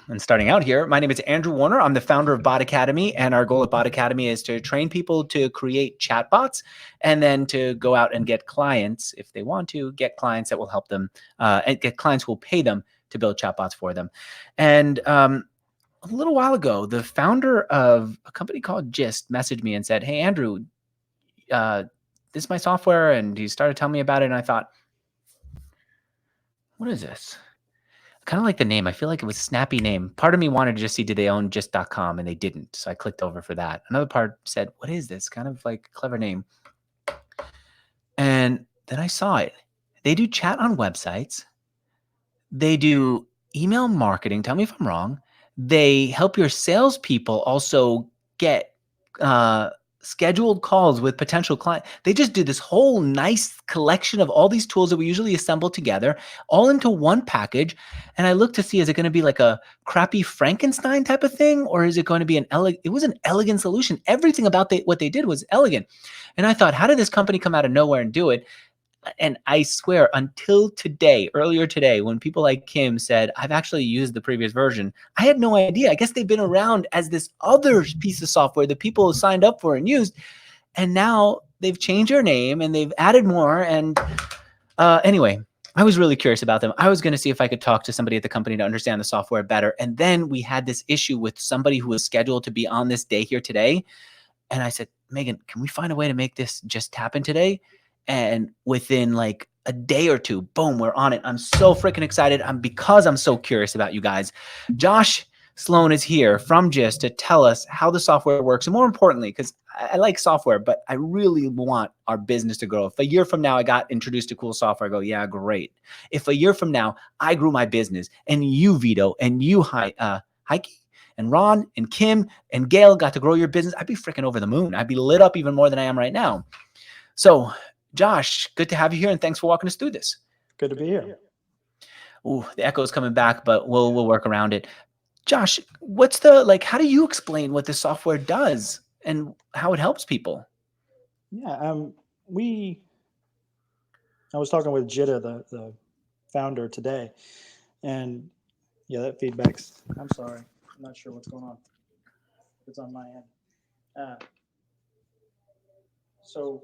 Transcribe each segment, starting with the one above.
and starting out here, my name is Andrew Warner. I'm the founder of Bot Academy, and our goal at Bot Academy is to train people to create chatbots and then to go out and get clients, if they want to, get clients that will help them, and get clients who will pay them to build chatbots for them. And a little while ago, the founder of a company called Gist messaged me and said, "Hey, Andrew, this is my software." And he started telling me about it. And I thought, what is this? Kind of like the name. I feel like it was a snappy name. Part of me wanted to just see, did they own gist.com? And they didn't. So I clicked over for that. Another part said, what is this? Kind of like a clever name. And then I saw it. They do chat on websites. They do email marketing. Tell me if I'm wrong. They help your salespeople also get scheduled calls with potential clients. They just do this whole nice collection of all these tools that we usually assemble together all into one package. And I look to see, is it going to be like a crappy Frankenstein type of thing? Or is it going to be it was an elegant solution. Everything about what they did was elegant. And I thought, how did this company come out of nowhere and do it? And I swear, until today, earlier today, when people like Kim said, I've actually used the previous version, I had no idea. I guess they've been around as this other piece of software that people signed up for and used. And now they've changed their name and they've added more. And anyway, I was really curious about them. I was going to see if I could talk to somebody at the company to understand the software better. And then we had this issue with somebody who was scheduled to be on this day here today. And I said, Megan, can we find a way to make this just happen today? And within like a day or two, boom, we're on it. I'm so freaking excited. Because I'm so curious about you guys. Josh Slone is here from Gist to tell us how the software works. And more importantly, because I like software, but I really want our business to grow. If a year from now I got introduced to cool software, I go, yeah, great. If a year from now I grew my business and you, Vito, and you, Heike, and Ron and Kim and Gail got to grow your business, I'd be freaking over the moon. I'd be lit up even more than I am right now. So Josh, good to have you here, and thanks for walking us through this. Good to be here. Ooh, the echo is coming back, but we'll work around it. Josh, what's the how do you explain what this software does and how it helps people? Yeah, I was talking with Jitta, the founder, today, and yeah, that feedback's. I'm sorry, I'm not sure what's going on. It's on my end. So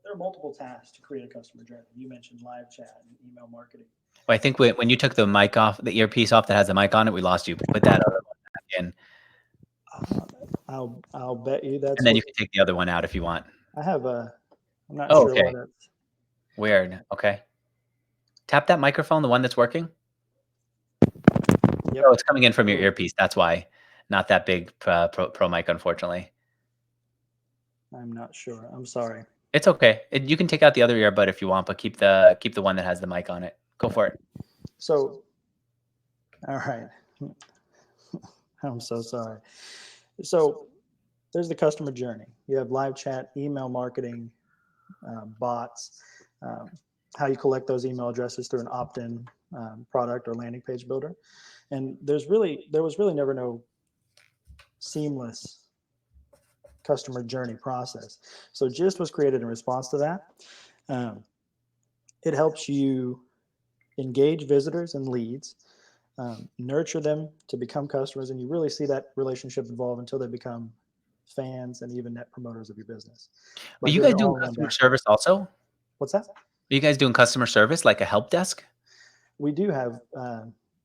there are multiple tasks to create a customer journey. You mentioned live chat and email marketing. Well, I think when you took the mic off, the earpiece off that has the mic on it, we lost you. Put that other one back in. I'll bet you that's. And then you can take the other one out if you want. I have a. I'm not sure okay. what it's. Weird. Okay. Tap that microphone, the one that's working. Yep. Oh, it's coming in from your earpiece. That's why. Not that big pro mic, unfortunately. I'm not sure. I'm sorry. It's okay. You can take out the other earbud if you want, but keep the one that has the mic on it. Go for it. So, all right. I'm so sorry. So there's the customer journey. You have live chat, email marketing, bots, how you collect those email addresses through an opt-in product or landing page builder. And there was really never no seamless customer journey process. So Gist was created in response to that. It helps you engage visitors and leads, nurture them to become customers, and you really see that relationship evolve until they become fans and even net promoters of your business. Are you guys doing customer service also? What's that? Are you guys doing customer service, like a help desk? We do have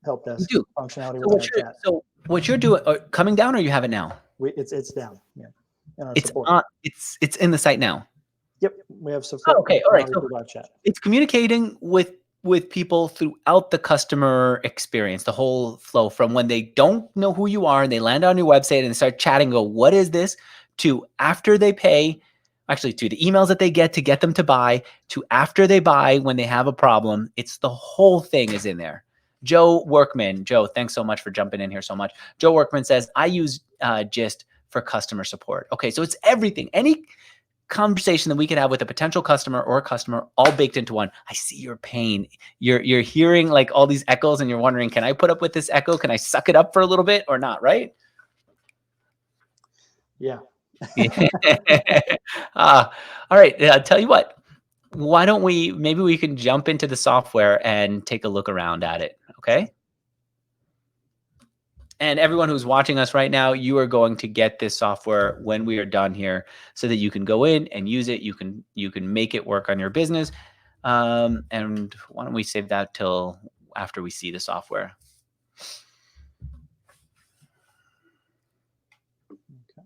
help desk functionality with our chat. So what you're doing, coming down, or you have it now? It's down. Yeah. It's in the site now. Yep, we have support. Oh, okay, all right. So live chat. It's communicating with people throughout the customer experience, the whole flow from when they don't know who you are and they land on your website and start chatting, go, what is this? To after they pay, actually to the emails that they get to get them to buy, to after they buy when they have a problem. It's the whole thing is in there. Joe Workman, Joe, thanks so much for jumping in here so much. Joe Workman says, I use Gist for customer support. Okay, so it's everything. Any conversation that we could have with a potential customer or a customer, all baked into one. I see your pain. You're hearing like all these echoes and you're wondering, can I put up with this echo? Can I suck it up for a little bit or not, right? Yeah. All right, I'll tell you what, why don't maybe we can jump into the software and take a look around at it, okay? And everyone who's watching us right now, you are going to get this software when we are done here so that you can go in and use it. You can make it work on your business. And why don't we save that till after we see the software? Okay.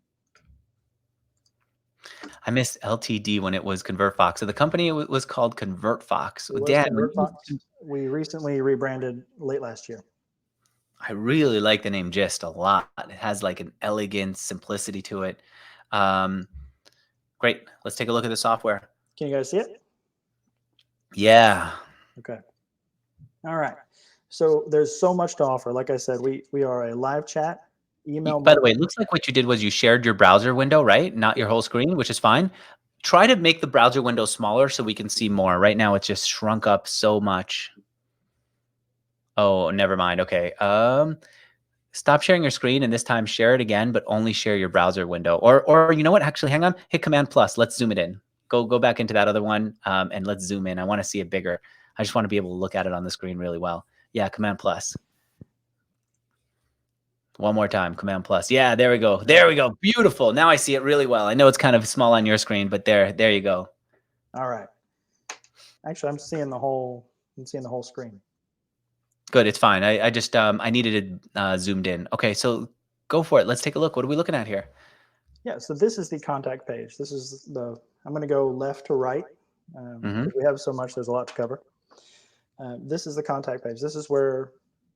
I miss LTD when it was ConvertFox. So the company was called ConvertFox. It was Dan, ConvertFox. We recently rebranded late last year. I really like the name Gist a lot. It has like an elegant simplicity to it. Um, Great. Let's take a look at the software. Can you guys see it? Yeah. Okay. All right. So there's so much to offer. Like I said, we are a live chat, email By the way, it marketing. looks like what you did was you shared your browser window, right? Not your whole screen, which is fine. Try to make the browser window smaller so we can see more. Right now, it's just shrunk up so much. Oh, never mind. Okay. Stop sharing your screen and this time share it again, but only share your browser window. Or you know what? Actually, hang on. Hit Command Plus. Let's zoom it in. Go back into that other one, and let's zoom in. I want to see it bigger. I just want to be able to look at it on the screen really well. Yeah, Command Plus. One more time, Command Plus. Yeah, there we go. There we go. Beautiful. Now I see it really well. I know it's kind of small on your screen, but there you go. All right. Actually, I'm seeing the whole. I'm seeing the whole screen. Good. It's fine. I just I needed it zoomed in. Okay, so go for it. Let's take a look. What are we looking at here? Yeah. So this is the contact page. This is the. I'm going to go left to right Mm-hmm. because we have so much. There's a lot to cover. This is the contact page. This is where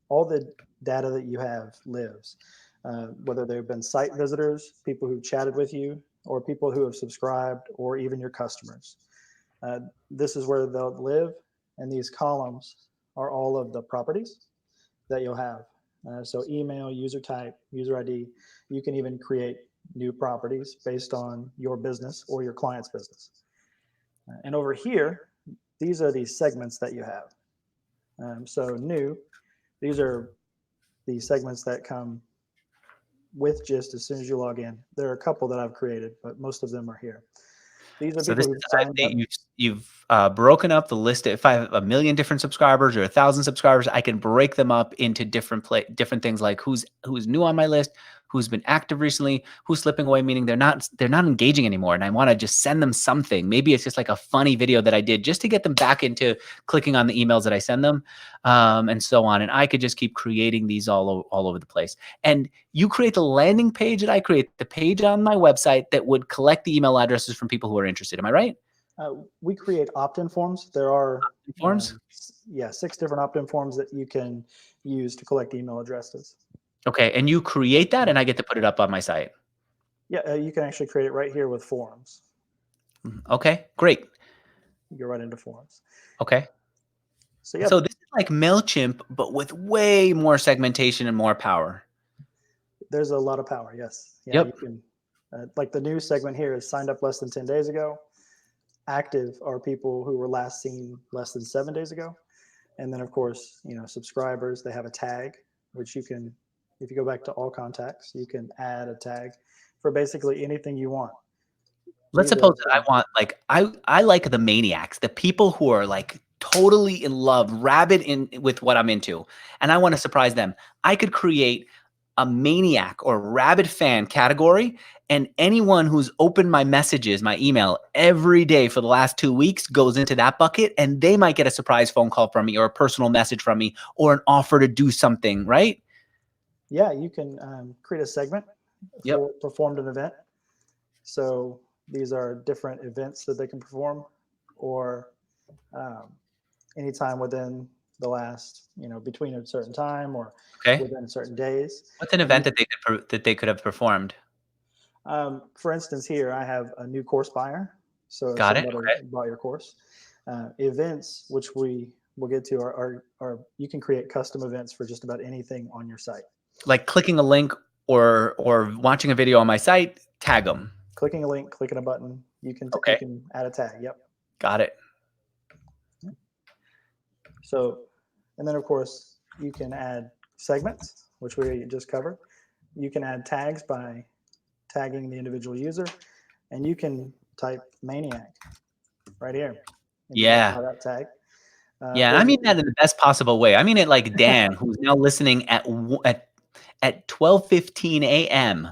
all the data that you have lives, whether they've been site visitors, people who chatted with you, or people who have subscribed, or even your customers. This is where they'll live, and these columns are all of the properties that you'll have. So email, user type, user ID. You can even create new properties based on your business or your client's business. And over here, these are the segments that you have. So new, these are the segments that come with Gist as soon as you log in. There are a couple that I've created, but most of them are here. These are So this people is who've signed up. you've broken up the list. If I have a million different subscribers or 1,000 subscribers, I can break them up into different things like who's new on my list, who's been active recently, who's slipping away, meaning they're not engaging anymore, and I want to just send them something. Maybe it's just like a funny video that I did just to get them back into clicking on the emails that I send them, and so on. And I could just keep creating these all over the place. And you create the landing page, and I create the page on my website that would collect the email addresses from people who are interested. Am I right? We create opt-in forms. There are, Forms? 6 different opt-in forms that you can use to collect email addresses. Okay, and you create that, and I get to put it up on my site. Yeah, you can actually create it right here with forms. Okay, great. You go right into forms. Okay. So yeah, So this is like MailChimp, but with way more segmentation and more power. there's a lot of power. Yes. Yeah, you Yep. can. Like the new segment here is signed up less than 10 days ago. Active are people who were last seen less than 7 days ago. And then of course, subscribers, they have a tag, which you can, if you go back to all contacts, you can add a tag for basically anything you want. Let's These are suppose that I from, want like I like the maniacs, the people who are like totally in love, rabid in with what I'm into, and I want to surprise them. I could create a maniac or rabid fan category, and anyone who's opened my messages, my email every day for the last 2 weeks goes into that bucket, and they might get a surprise phone call from me or a personal message from me or an offer to do something, right? yeah, you can create a segment Yep. for performed an event. So these are different events that they can perform, or um, anytime within the last, between a certain time or Okay. within certain days. What's an And event that they could have performed? for instance, here I have a new course buyer. So Got it. somebody Okay. bought your course. Events, which we will get to, are you can create custom events for just about anything on your site. Like clicking a link or watching a video on my site, tag them. Clicking a link, clicking a button, you Okay. can add a tag. Yep. Got it. So, and then of course you can add segments, which we just covered. You can add tags by tagging the individual user, and you can type maniac right here, and you can Yeah. apply that tag. Yeah, and I Or mean that in the best possible way. I mean it like Dan, who's now listening at At 12:15 a.m.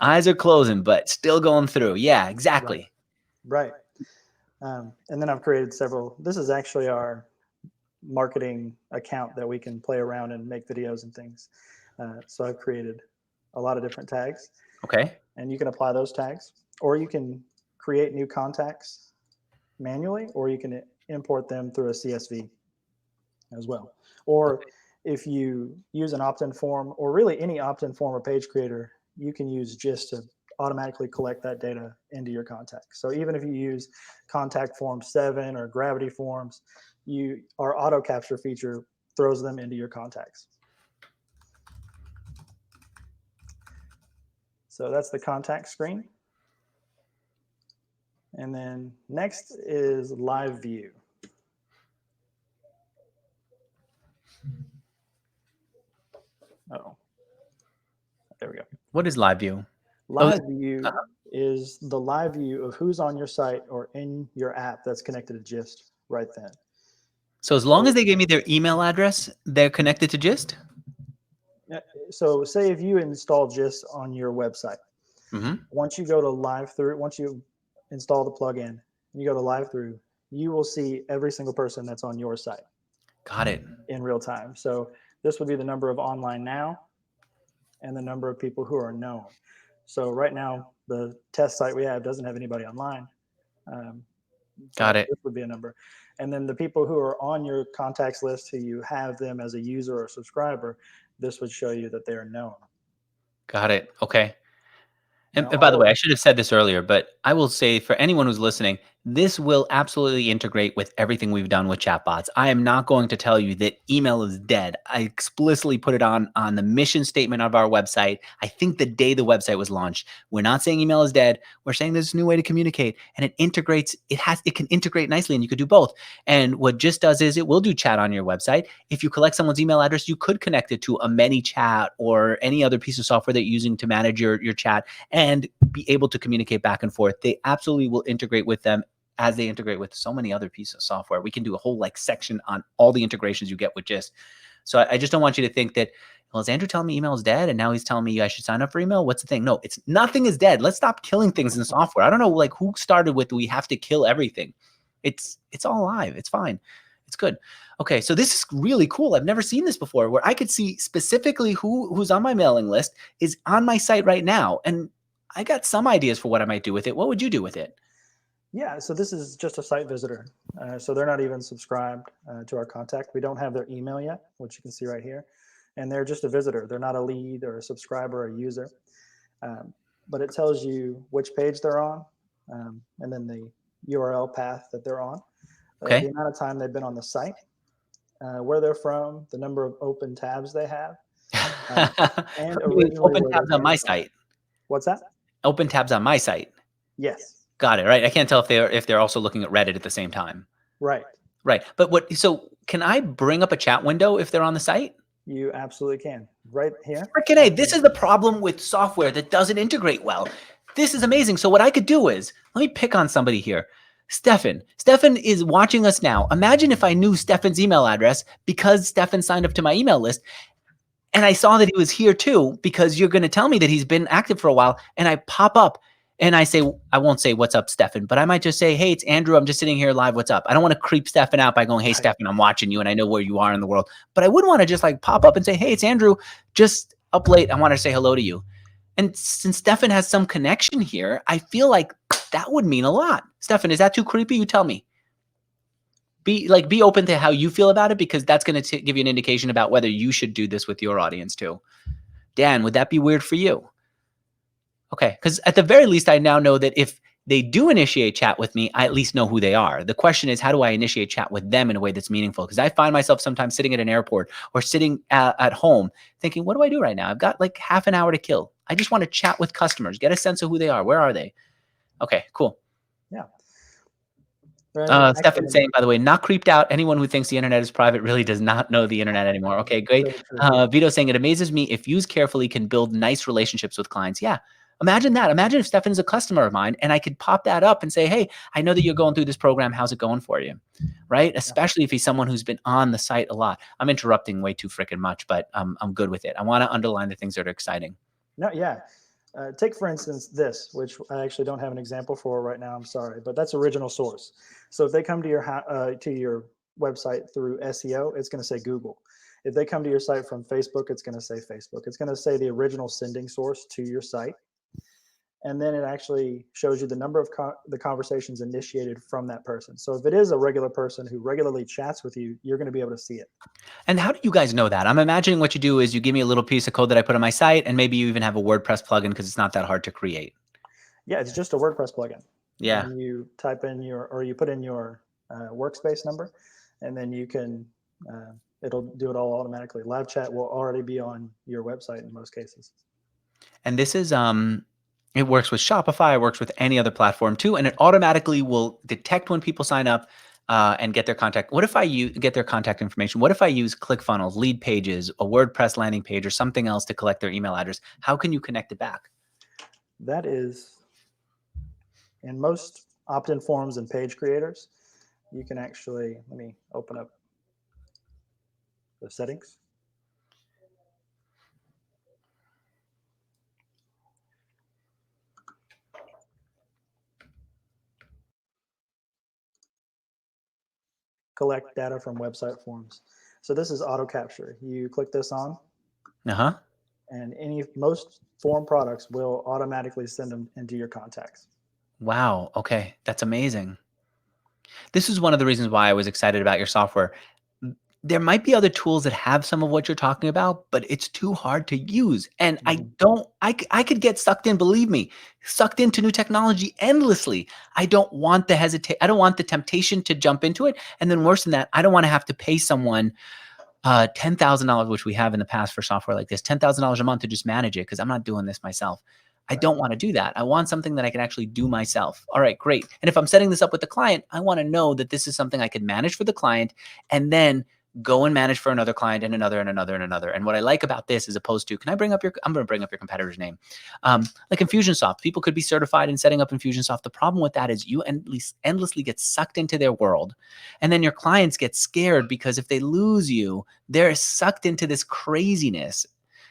Eyes are closing, but still going through. Yeah, Right. exactly. Right. And then I've created several. This is actually our marketing account that we can play around and make videos and things. So I've created a lot of different tags, Okay. and you can apply those tags, or you can create new contacts manually, or you can import them through a CSV as well. Or Okay. if you use an opt-in form, or really any opt-in form or page creator, you can use GIST to automatically collect that data into your contacts. So even if you use contact form 7 or gravity forms, our auto capture feature throws them into your contacts. So that's the contact screen. And then next is live view. Oh, there we go. What is live view? Oh, Live view is the live view of who's on your site or in your app that's connected to GIST right then. so as long as they gave me their email address, they're connected to Gist? So say if you install GIST on your website, Mm-hmm. once you go to live through, once you install the plugin and you go to live through, you will see every single person that's on your site Got it. in real time. So this would be the number of online now and the number of people who are known. So right now, the test site we have doesn't have anybody online. Got So it. this would be a number. And then the people who are on your contacts list, who you have them as a user or subscriber, this would show you that they are known. Got it. Okay. Now, And by the all way, of I should have said this earlier, but I will say for anyone who's listening, this will absolutely integrate with everything we've done with chatbots. I am not going to tell you that email is dead. I explicitly put it on the mission statement of our website. I think the day the website was launched. We're not saying email is dead. We're saying there's a new way to communicate, and it integrates. It can integrate nicely, and you could do both. And what Just does is it will do chat on your website. If you collect someone's email address, you could connect it to a ManyChat or any other piece of software that you're using to manage your chat and be able to communicate back and forth. They absolutely will integrate with them as they integrate with so many other pieces of software. We can do a whole like section on all the integrations you get with Gist. So I just don't want you to think that, well, is Andrew telling me email is dead and now he's telling me I should sign up for email? What's the thing? No, it's nothing is dead. Let's stop killing things in software. I don't know like who started with we have to kill everything. It's all alive. It's fine. It's good. Okay, so this is really cool. I've never seen this before where I could see specifically who's on my mailing list is on my site right now. And I got some ideas for what I might do with it. What would you do with it? Yeah, so this is just a site visitor. So they're not even subscribed to our contact. We don't have their email yet, which you can see right here. And they're just a visitor. They're not a lead or a subscriber or a user. But it tells you which page they're on, and then the URL path that they're on, the Okay. amount of time they've been on the site, where they're from, the number of open tabs they have, and originally Open where they tabs on came my from. site. What's that? Open tabs on my site. Yes. Got it. Right. I can't tell if they're also looking at Reddit at the same time. Right. Right. But so can I bring up a chat window if they're on the site? You absolutely can. Right here. Freaking A. This is the problem with software that doesn't integrate well. This is amazing. So what I could do is, let me pick on somebody here. Stefan. Stefan is watching us now. Imagine if I knew Stefan's email address because Stefan signed up to my email list. And I saw that he was here too, because you're going to tell me that he's been active for a while. And I pop up and I say, I won't say, what's up, Stefan, but I might just say, hey, it's Andrew. I'm just sitting here live. What's up? I don't want to creep Stefan out by going, hey, Right. Stefan, I'm watching you and I know where you are in the world. But I would want to just like pop up and say, hey, it's Andrew. Just up late. I want to say hello to you. And since Stefan has some connection here, I feel like that would mean a lot. Stefan, is that too creepy? You tell me. Be open to how you feel about it, because that's going to give you an indication about whether you should do this with your audience too. Dan, would that be weird for you? Okay, because at the very least, I now know that if they do initiate chat with me, I at least know who they are. The question is, how do I initiate chat with them in a way that's meaningful? Because I find myself sometimes sitting at an airport or sitting at home thinking, what do I do right now? I've got like half an hour to kill. I just want to chat with customers, get a sense of who they are. Where are they? Okay, cool. Yeah. Stefan is saying, by the way, not creeped out. Anyone who thinks the internet is private really does not know the internet anymore. Okay, great. So true. Vito saying, it amazes me if used carefully can build nice relationships with clients. Yeah. Imagine that. Imagine if Stefan's a customer of mine and I could pop that up and say, hey, I know that you're going through this program. How's it going for you? Right? Yeah. Especially if he's someone who's been on the site a lot. I'm interrupting way too freaking much, but I'm good with it. I want to underline the things that are exciting. No, yeah. Take for instance this, which I actually don't have an example for right now. I'm sorry, but that's original source. So if they come to your website through SEO, it's going to say Google. If they come to your site from Facebook, it's going to say Facebook. It's going to say the original sending source to your site, and then it actually shows you the number of the conversations initiated from that person. So if it is a regular person who regularly chats with you, you're going to be able to see it. And how do you guys know that? I'm imagining what you do is you give me a little piece of code that I put on my site, and maybe you even have a WordPress plugin because it's not that hard to create. Yeah, it's just a WordPress plugin, Yeah. and you type in you put in your workspace number, and then you can it'll do it all automatically. Live chat will already be on your website in most cases. And this is it works with Shopify, it works with any other platform too, and it automatically will detect when people sign up and get their contact. What if get their contact information? What if I use ClickFunnels, Lead Pages, a WordPress landing page, or something else to collect their email address? How can you connect it back? That is in most opt-in forms and page creators. You can actually let me open up the settings. Collect data from website forms. So this is auto capture. You click this on, Uh-huh. and most form products will automatically send them into your contacts. Wow. Okay. That's amazing. This is one of the reasons why I was excited about your software. There might be other tools that have some of what you're talking about, but it's too hard to use. And I Mhm. don't, I could get sucked in, believe me, sucked into new technology endlessly. I don't want the I don't want the temptation to jump into it. And then worse than that, I don't want to have to pay someone $10,000, which we have in the past for software like this, $10,000 a month to just manage it because I'm not doing this myself. I Right. don't want to do that. I want something that I can actually do myself. All right, great. And if I'm setting this up with the client, I want to know that this is something I could manage for the client and then go and manage for another client and another and another and another. And what I like about this, as opposed to, can I bring up I'm going to bring up your competitor's name. Like Infusionsoft, people could be certified in setting up Infusionsoft. The problem with that is you endlessly get sucked into their world. And then your clients get scared because if they lose you, they're sucked into this craziness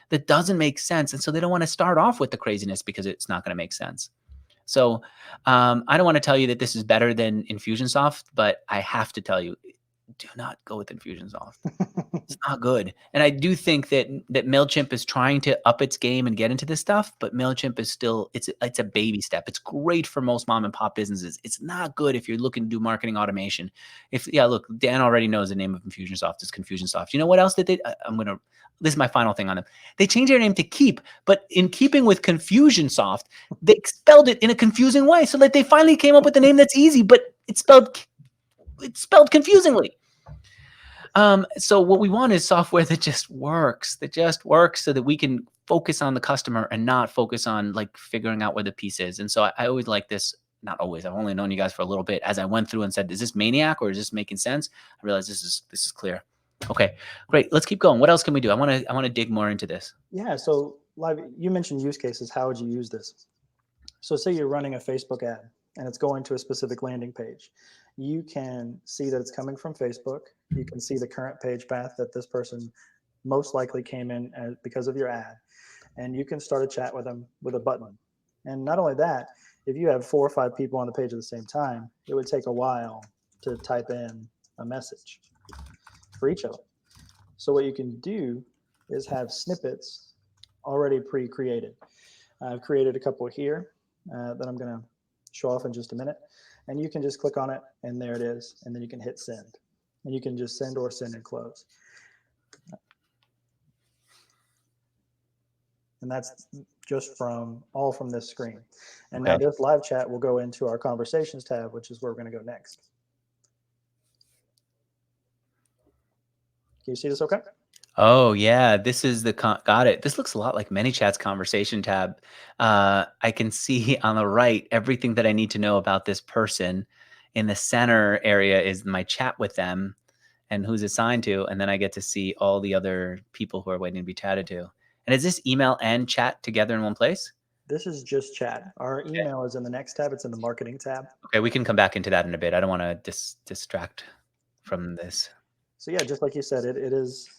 that doesn't make sense. And so they don't want to start off with the craziness because it's not going to make sense. So I don't want to tell you that this is better than Infusionsoft, but I have to tell you, do not go with Infusionsoft. It's not good. And I do think that Mailchimp is trying to up its game and get into this stuff, but Mailchimp is still it's a baby step. It's great for most mom and pop businesses. It's not good if you're looking to do marketing automation. Look, Dan already knows the name of Infusionsoft is Confusionsoft. You know what else did they? This is my final thing on them. They changed their name to Keep, but in keeping with Confusionsoft, they spelled it in a confusing way, so that they finally came up with a name that's easy, but it's spelled confusingly. So what we want is software that just works, so that we can focus on the customer and not focus on like figuring out where the piece is. And so I always like this, not always, I've only known you guys for a little bit. As I went through and said, is this maniac or is this making sense? I realized this is clear. Okay, great. Let's keep going. What else can we do? I want to dig more into this. Yeah. So live, you mentioned use cases. How would you use this? So say you're running a Facebook ad and it's going to a specific landing page. You can see that it's coming from Facebook. You can see the current page path that this person most likely came in because of your ad. And you can start a chat with them with a button. And not only that, if you have 4 or 5 people on the page at the same time, it would take a while to type in a message for each of them. So what you can do is have snippets already pre-created. I've created a couple here that I'm going to show off in just a minute. And you can just click on it, and there it is. And then you can hit send. And you can just send or send and close. And that's just all from this screen. And now Okay. this live chat will go into our conversations tab, which is where we're going to go next. Can you see this okay? Oh yeah, this is got it. This looks a lot like ManyChat's conversation tab. I can see on the right everything that I need to know about this person. In the center area is my chat with them and who's assigned to, and then I get to see all the other people who are waiting to be chatted to. And is this email and chat together in one place? This is just chat. Our Okay. email is in the next tab. It's in the marketing tab. Okay, we can come back into that in a bit. I don't want to distract from this. So yeah, just like you said, it is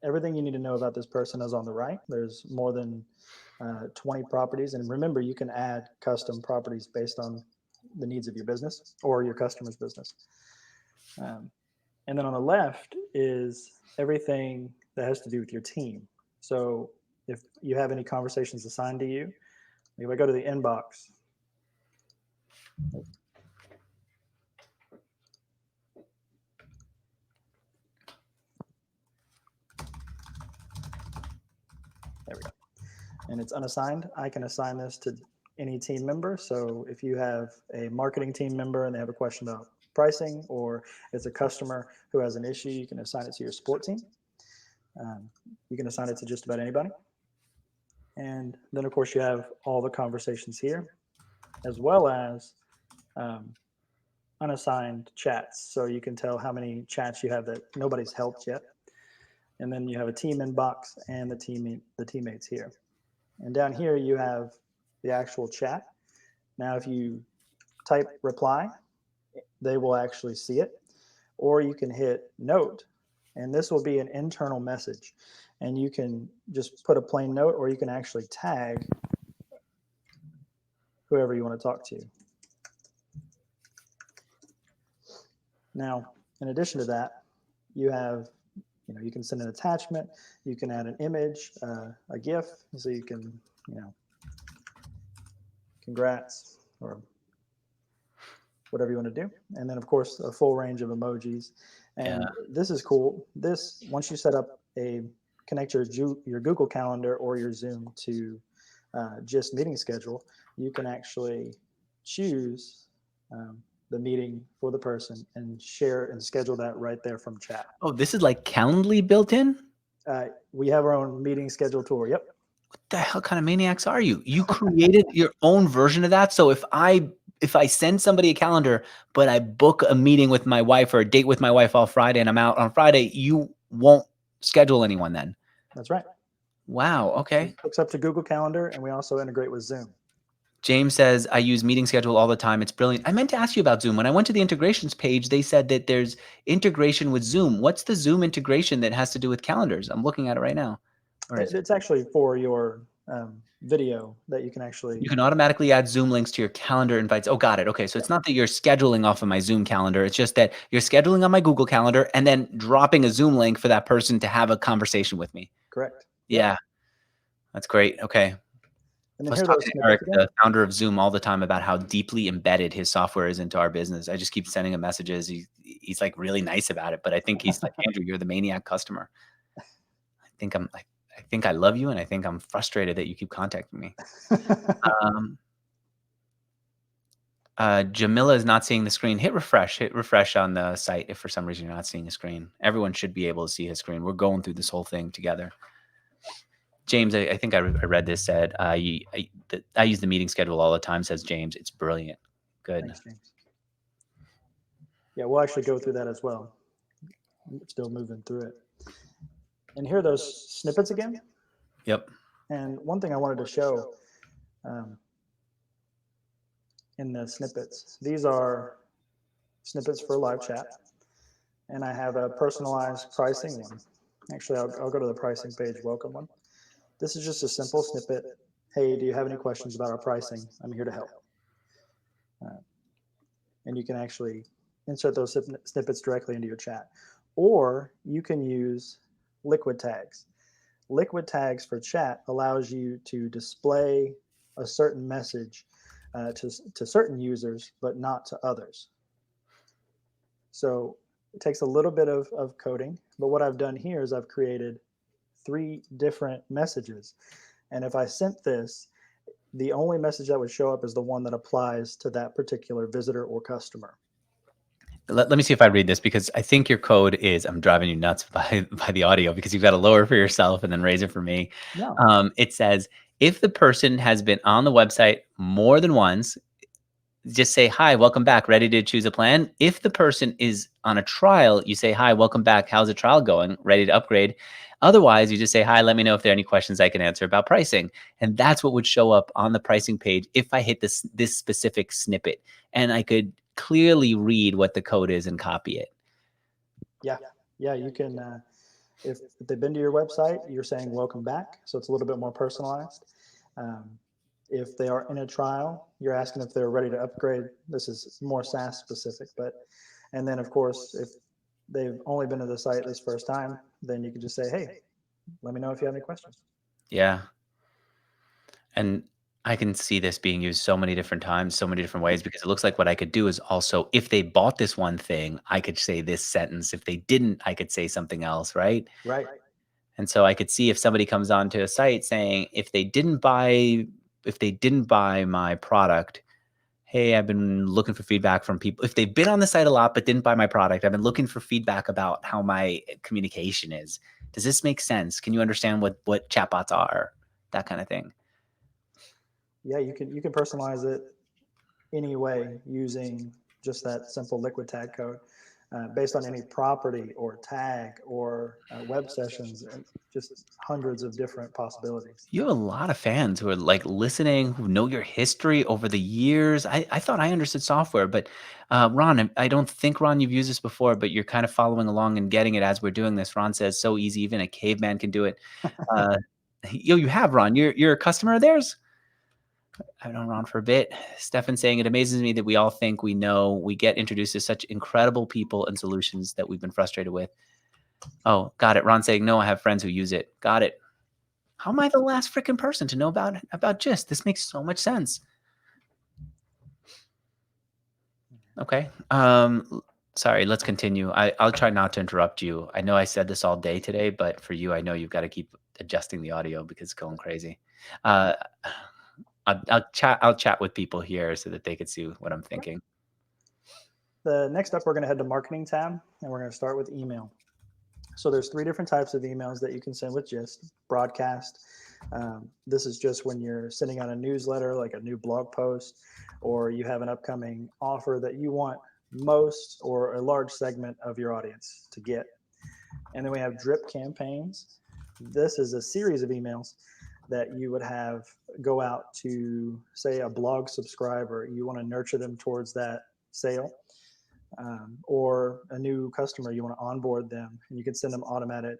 everything you need to know about this person is on the right. There's more than 20 properties. And remember, you can add custom properties based on the needs of your business or your customer's business. Um, and then on the left is everything that has to do with your team. So if you have any conversations assigned to you, if I go to the inbox, there we go, and it's unassigned, I can assign this to any team member. So if you have a marketing team member and they have a question about pricing, or it's a customer who has an issue, you can assign it to your support team. You can assign it to just about anybody. And then, of course, you have all the conversations here, as well as um, unassigned chats. So you can tell how many chats you have that nobody's helped yet. And then you have a team inbox and the teammates here. And down here, you have the actual chat. Now, if you type reply, they will actually see it. Or you can hit note, and this will be an internal message. And you can just put a plain note, or you can actually tag whoever you want to talk to. Now, in addition to that, you have, you can send an attachment, you can add an image, a GIF, so you can, congrats, or whatever you want to do. And then, of course, a full range of emojis. And Yeah. this is cool. This, once you set up connect your Google Calendar or your Zoom to just meeting schedule, you can actually choose the meeting for the person and share and schedule that right there from chat. Oh, this is like Calendly built in? We have our own meeting schedule tool. Yep. What the hell kind of maniacs are you? You created your own version of that. So if I send somebody a calendar, but I book a meeting with my wife or a date with my wife all Friday and I'm out on Friday, you won't schedule anyone then. That's right. Wow. Okay. It hooks up to Google Calendar, and we also integrate with Zoom. James says, I use meeting schedule all the time. It's brilliant. I meant to ask you about Zoom. When I went to the integrations page, they said that there's integration with Zoom. What's the Zoom integration that has to do with calendars? I'm looking at it right now. Where is it? It's actually for your video that you can actually. You can automatically add Zoom links to your calendar invites. Oh, got it. Okay. So it's not that you're scheduling off of my Zoom calendar. It's just that you're scheduling on my Google Calendar and then dropping a Zoom link for that person to have a conversation with me. Correct. Yeah. That's great. Okay. And I then was here are those talking to Eric, snippets again. the founder of Zoom, all the time about how deeply embedded his software is into our business. I just keep sending him messages. He's like really nice about it, but I think he's like, Andrew, you're the maniac customer. I think I love you, and I think I'm frustrated that you keep contacting me. Jamila is not seeing the screen. Hit refresh on the site if for some reason you're not seeing a screen. Everyone should be able to see his screen. We're going through this whole thing together. James, I think I read this, said, I use the meeting schedule all the time, says James. It's brilliant. Good. Thanks, James. Yeah, we'll actually go through that as well. I'm still moving through it. And here are those snippets again. Yep. And one thing I wanted to show in the snippets, these are snippets for live chat. And I have a personalized pricing one. Actually, I'll go to the pricing page, welcome one. This is just a simple snippet. Hey, do you have any questions about our pricing? I'm here to help. And you can actually insert those snippets directly into your chat. Or you can use liquid tags. Liquid tags for chat allows you to display a certain message to certain users, but not to others. So it takes a little bit of coding, but what I've done here is I've created 3 different messages. And if I sent this, the only message that would show up is the one that applies to that particular visitor or customer. Let me see if I read this, because I think your code is, I'm driving you nuts by the audio, because you've got to lower for yourself and then raise it for me. No. It says, if the person has been on the website more than once, just say, "Hi, welcome back. Ready to choose a plan?" If the person is on a trial, you say, "Hi, welcome back. How's the trial going? Ready to upgrade?" Otherwise, you just say, "Hi, let me know if there are any questions I can answer about pricing." And that's what would show up on the pricing page if I hit this specific snippet, and I could clearly read what the code is and copy it. Yeah, yeah, you can. If they've been to your website, you're saying welcome back, so it's a little bit more personalized. Um, if they are in a trial, you're asking if they're ready to upgrade. This is more SaaS specific, but and then of course, if they've only been to the site this first time, then you can just say, hey, let me know if you have any questions. Yeah. And I can see this being used so many different times, so many different ways, because it looks like what I could do is also, if they bought this one thing, I could say this sentence. If they didn't, I could say something else, right? Right. And so I could see if somebody comes onto a site saying, if they didn't buy my product, hey, I've been looking for feedback from people. If they've been on the site a lot but didn't buy my product, I've been looking for feedback about how my communication is. Does this make sense? Can you understand what chatbots are? That kind of thing. Yeah, you can personalize it any way using just that simple liquid tag code based on any property or tag or web sessions and just hundreds of different possibilities. You have a lot of fans who are, like, listening, who know your history over the years. I thought I understood software, but, Ron, I don't think, Ron, you've used this before, but you're kind of following along and getting it as we're doing this. Ron says, "So easy, even a caveman can do it." Uh, yo, you have, Ron. You're a customer of theirs? I've known Ron for a bit. Stefan saying, "It amazes me that we all think we know. We get introduced to such incredible people and solutions that we've been frustrated with." Oh, got it. Ron saying, "No, I have friends who use it." Got it. How am I the last freaking person to know about Gist? This makes so much sense. Okay. Sorry, let's continue. I'll try not to interrupt you. I know I said this all day today, but for you, I know you've got to keep adjusting the audio because it's going crazy. Uh, I'll chat with people here so that they could see what I'm thinking. The next up, we're going to head to marketing tab, and we're going to start with email. So there's three different types of emails that you can send with Gist. Broadcast. This is just when you're sending out a newsletter, like a new blog post, or you have an upcoming offer that you want most or a large segment of your audience to get. And then we have drip campaigns. This is a series of emails that you would have go out to, say, a blog subscriber. You want to nurture them towards that sale, or a new customer, you want to onboard them, and you can send them automated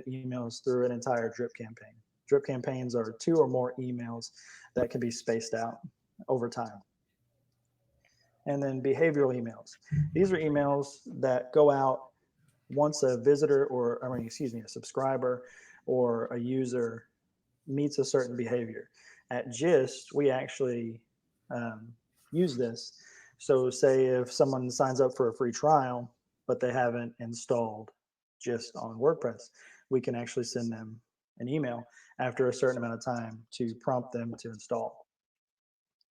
emails through an entire drip campaign. Drip campaigns are two or more emails that can be spaced out over time. And then behavioral emails. These are emails that go out once a visitor, or I mean, excuse me, a subscriber or a user meets a certain behavior. At Gist, we actually um, use this. So, say if someone signs up for a free trial, but they haven't installed Gist on WordPress, we can actually send them an email after a certain amount of time to prompt them to install.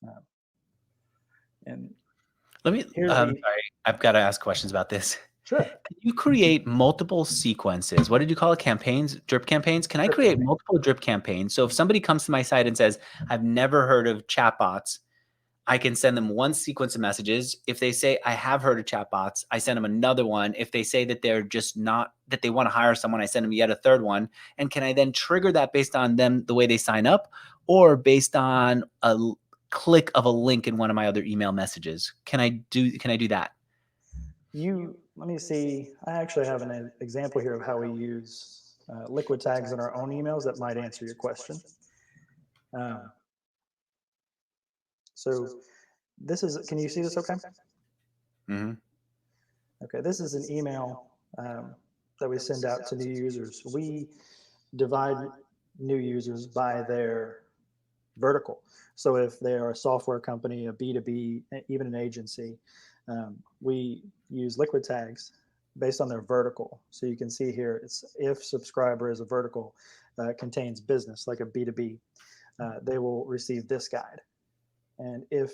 Uh, and Let me. here's the Sorry, I've got to ask questions about this. sure Can you create multiple sequences? What did you call it? Campaigns, drip campaigns? Can I drip create campaign. multiple drip campaigns? So if somebody comes to my site and says, "I've never heard of chatbots," I can send them one sequence of messages. If they say, "I have heard of chatbots," I send them another one. If they say that they're just not, that they want to hire someone, I send them yet a third one. And can I then trigger that based on them, the way they sign up, or based on click of a link in one of my other email messages? Can I do that? You let me see. I actually have an example here of how we use liquid tags in our own emails that might answer your question. Um, so this is. Can you see this? Okay. Hmm. Okay. This is an email that we send out to new users. We divide new users by their vertical. So if they are a software company, a B2B, even an agency, we use liquid tags based on their vertical. So you can see here, it's if subscriber is a vertical, contains business like a B2B, they will receive this guide. And if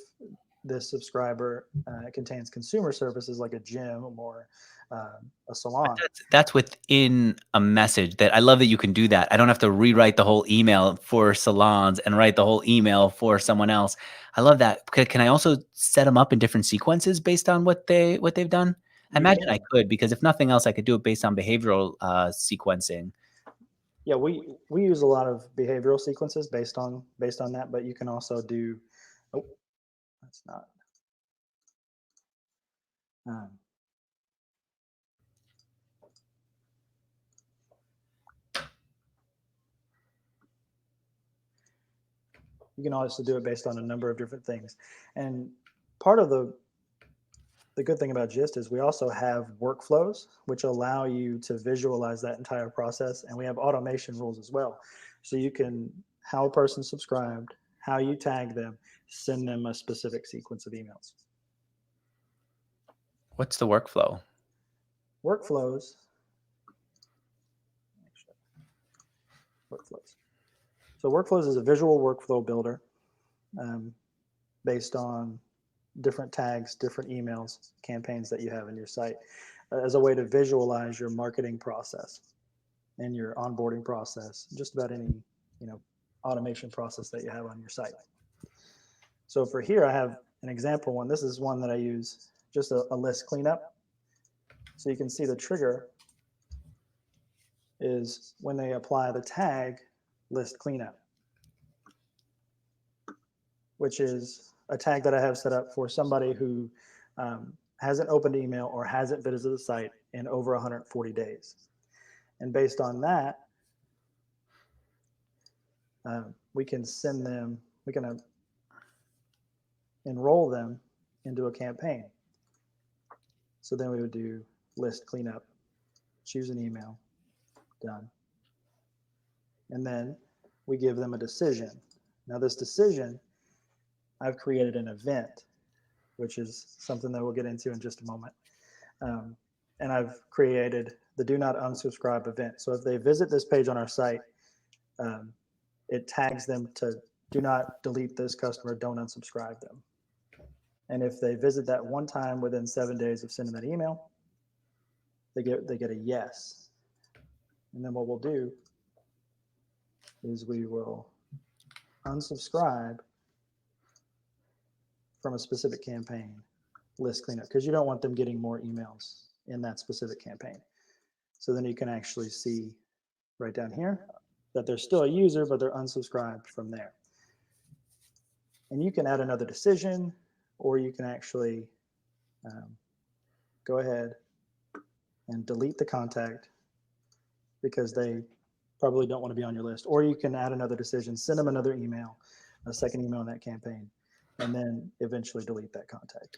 this subscriber contains consumer services like a gym or a salon. That's within a message. That I love that you can do that. I don't have to rewrite the whole email for salons and write the whole email for someone else. I love that. Can I also set them up in different sequences based on what they've done? I You imagine I can. could, because if nothing else, I could do it based on behavioral sequencing. Yeah, we use a lot of behavioral sequences based on that, but you can also do. Oh, that's not. Um, you can also do it based on a number of different things, and part of the good thing about Gist is we also have workflows which allow you to visualize that entire process, and we have automation rules as well. So you can how a person subscribed, how you tag them, send them a specific sequence of emails. What's the workflow? Workflows, workflows. So workflows is a visual workflow builder um, based on different tags, different emails, campaigns that you have in your site as a way to visualize your marketing process and your onboarding process, just about any, you know, automation process that you have on your site. So for here, I have an example one. This is one that I use just a list cleanup. So you can see the trigger is when they apply the tag list cleanup, which is a tag that I have set up for somebody who hasn't opened email or hasn't visited the site in over 140 days. And based on that, we can send them, we can enroll them into a campaign. So then we would do list cleanup, choose an email, done. And then we give them a decision. Now, this decision, I've created an event, which is something that we'll get into in just a moment. And I've created the do not unsubscribe event. So if they visit this page on our site, it tags them to do not delete this customer, don't unsubscribe them. And if they visit that one time within 7 days of sending that email, they get a yes. And then what we'll do is we will unsubscribe from a specific campaign list cleanup, because you don't want them getting more emails in that specific campaign. So then you can actually see right down here that they're still a user, but they're unsubscribed from there. And you can add another decision, or you can actually go ahead and delete the contact because they probably don't want to be on your list. Or you can add another decision, send them another email, a second email in that campaign, and then eventually delete that contact.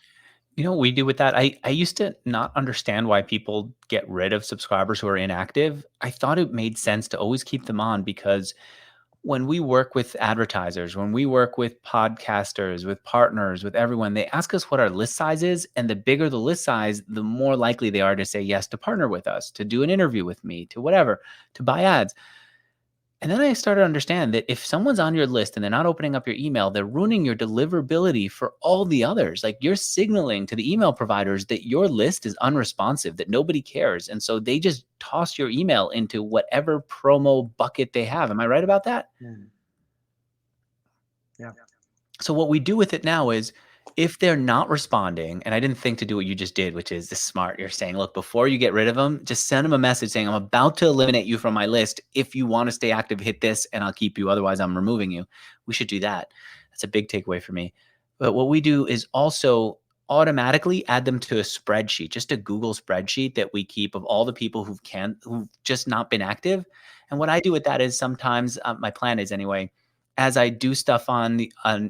You know what we do with that? I used to not understand why people get rid of subscribers who are inactive. I thought it made sense to always keep them on, because when we work with advertisers, when we work with podcasters, with partners, with everyone, they ask us what our list size is. And the bigger the list size, the more likely they are to say yes to partner with us, to do an interview with me, to whatever, to buy ads. And then I started to understand that if someone's on your list and they're not opening up your email, they're ruining your deliverability for all the others. Like, you're signaling to the email providers that your list is unresponsive, that nobody cares. And so they just toss your email into whatever promo bucket they have. Am I right about that? Yeah. So what we do with it now is, if they're not responding, and I didn't think to do what you just did, which is this smart. You're saying, look, before you get rid of them, just send them a message saying, I'm about to eliminate you from my list. If you want to stay active, hit this and I'll keep you. Otherwise, I'm removing you. We should do that. That's a big takeaway for me. But what we do is also automatically add them to a spreadsheet, just a Google spreadsheet that we keep of all the people who've just not been active. And what I do with that is, sometimes my plan is anyway, as I do stuff on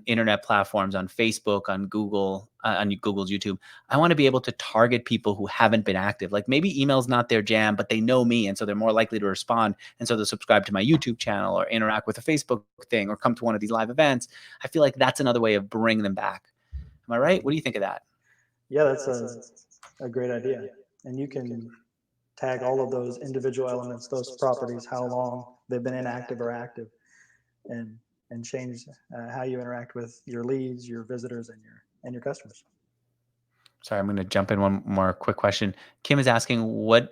internet platforms, on Facebook, on Google's YouTube, I want to be able to target people who haven't been active. Like, maybe email's not their jam, but they know me, and so they're more likely to respond. And so they'll subscribe to my YouTube channel or interact with a Facebook thing or come to one of these live events. I feel like that's another way of bringing them back. Am I right? What do you think of that? Yeah, that's a great idea. And you can tag all of those individual elements, those properties, how long they've been inactive or active, and change how you interact with your leads, your visitors, and and your customers. Sorry, I'm going to jump in one more quick question. Kim is asking,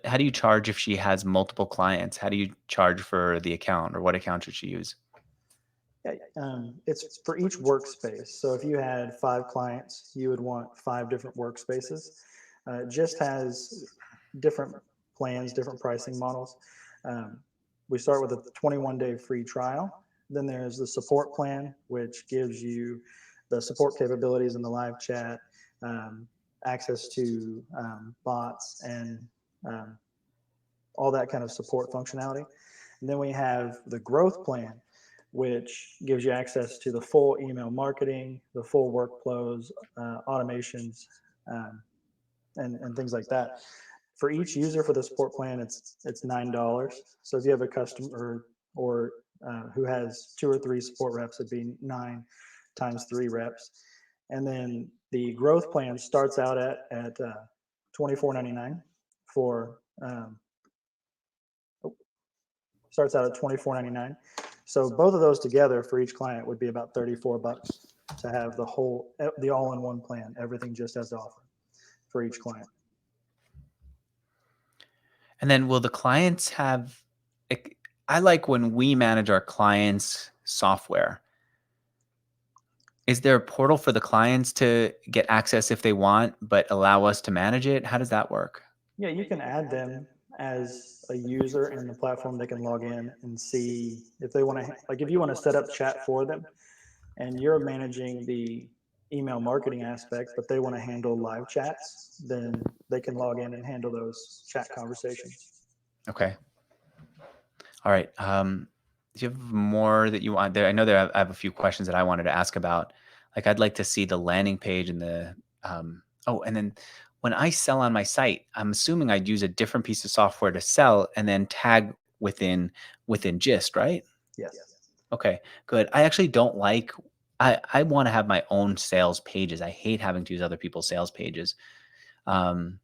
how do you charge if she has multiple clients? How do you charge for the account, or what account should she use? Yeah, it's for each workspace. So if you had 5 clients, you would want 5 different workspaces. Just has different plans, different pricing models. Um, we start with a 21-day free trial. Then there's the support plan, which gives you the support capabilities in the live chat, um, access to bots, and um, all that kind of support functionality. And then we have the growth plan, which gives you access to the full email marketing, the full workflows, automations, um, and things like that. For each user for the support plan, it's $9. So if you have a customer or who has 2 or 3 support reps, it'd be 9 times 3 reps. And then the growth plan starts out at $24.99 for starts out at $24.99. So both of those together for each client would be about $34 to have the all-in-one plan, everything just as offer for each client. And then will the clients have, I like when we manage our clients' software. Is there a portal for the clients to get access if they want, but allow us to manage it? How does that work? Yeah, you can add them as a user in the platform. They can log in and see if they want to, like if you want to set up chat for them and you're managing the email marketing aspect, but they want to handle live chats, then they can log in and handle those chat conversations. Okay. All right. Do you have more that you want there? I know I have a few questions that I wanted to ask about. Like, I'd like to see the landing page and and then when I sell on my site, I'm assuming I'd use a different piece of software to sell and then tag within Gist, right? Yes. Okay, good. I actually don't like, I want to have my own sales pages. I hate having to use other people's sales pages. Um,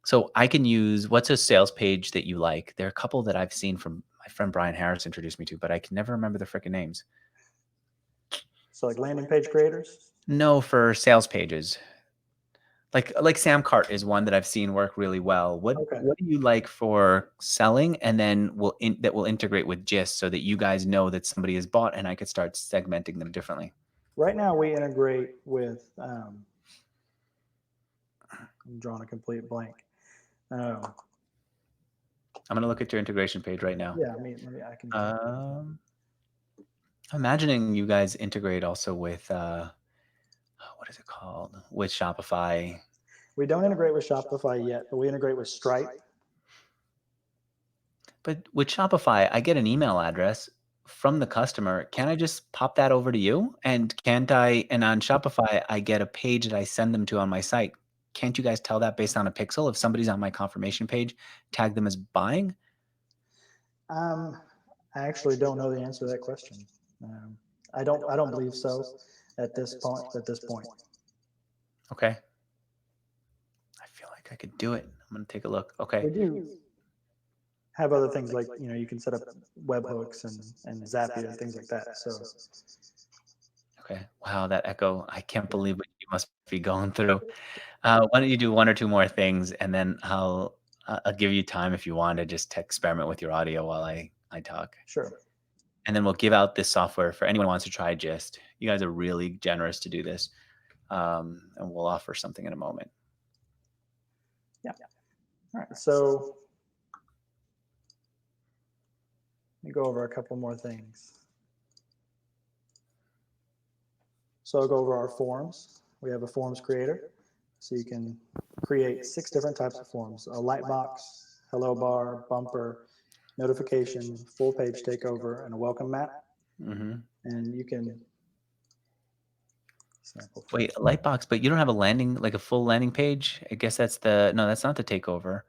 so I can use, what's a sales page that you like? There are a couple that I've seen from my friend Brian Harris introduced me to, but I can never remember the freaking names. So like landing page creators. No, for sales pages. Like Samcart is one that I've seen work really well. What Okay. what do you like for selling, and then that will integrate with Gist so that you guys know that somebody has bought, and I could start segmenting them differently. Right now we integrate with, I'm drawing a complete blank. Um, I'm gonna look at your integration page right now. yeah, I can. Um, I'm imagining you guys integrate also with what is it called? With Shopify. We don't integrate with Shopify yet, but we integrate with Stripe. But with Shopify, I get an email address from the customer. Can I just pop that over to you? And can't I, and on Shopify, I get a page that I send them to on my site. Can't you guys tell that based on a pixel? If somebody's on my confirmation page, tag them as buying? Um, I actually don't know the answer to that question. Um, I don't believe so at this point. At this point, Okay. I feel like I could do it. I'm going to take a look. Okay. we do have other things like you can set up webhooks and Zapier and things like that. So Okay. Wow, that echo. I can't believe what you must be going through. Why don't you do one or two more things, and then I'll give you time if you want to just experiment with your audio while I talk. sure, And then we'll give out this software for anyone who wants to try Gist. You guys are really generous to do this. And we'll offer something in a moment. yeah. All right. So let me go over a couple more things. So I'll go over our forms. We have a forms creator. So you can create 6 different types of forms: a light box, hello bar, bumper, notification, full page takeover, and a welcome mat. Hmm. And you can sample for Wait, a light box, but you don't have a landing, like a full landing page? I guess no, that's not the takeover.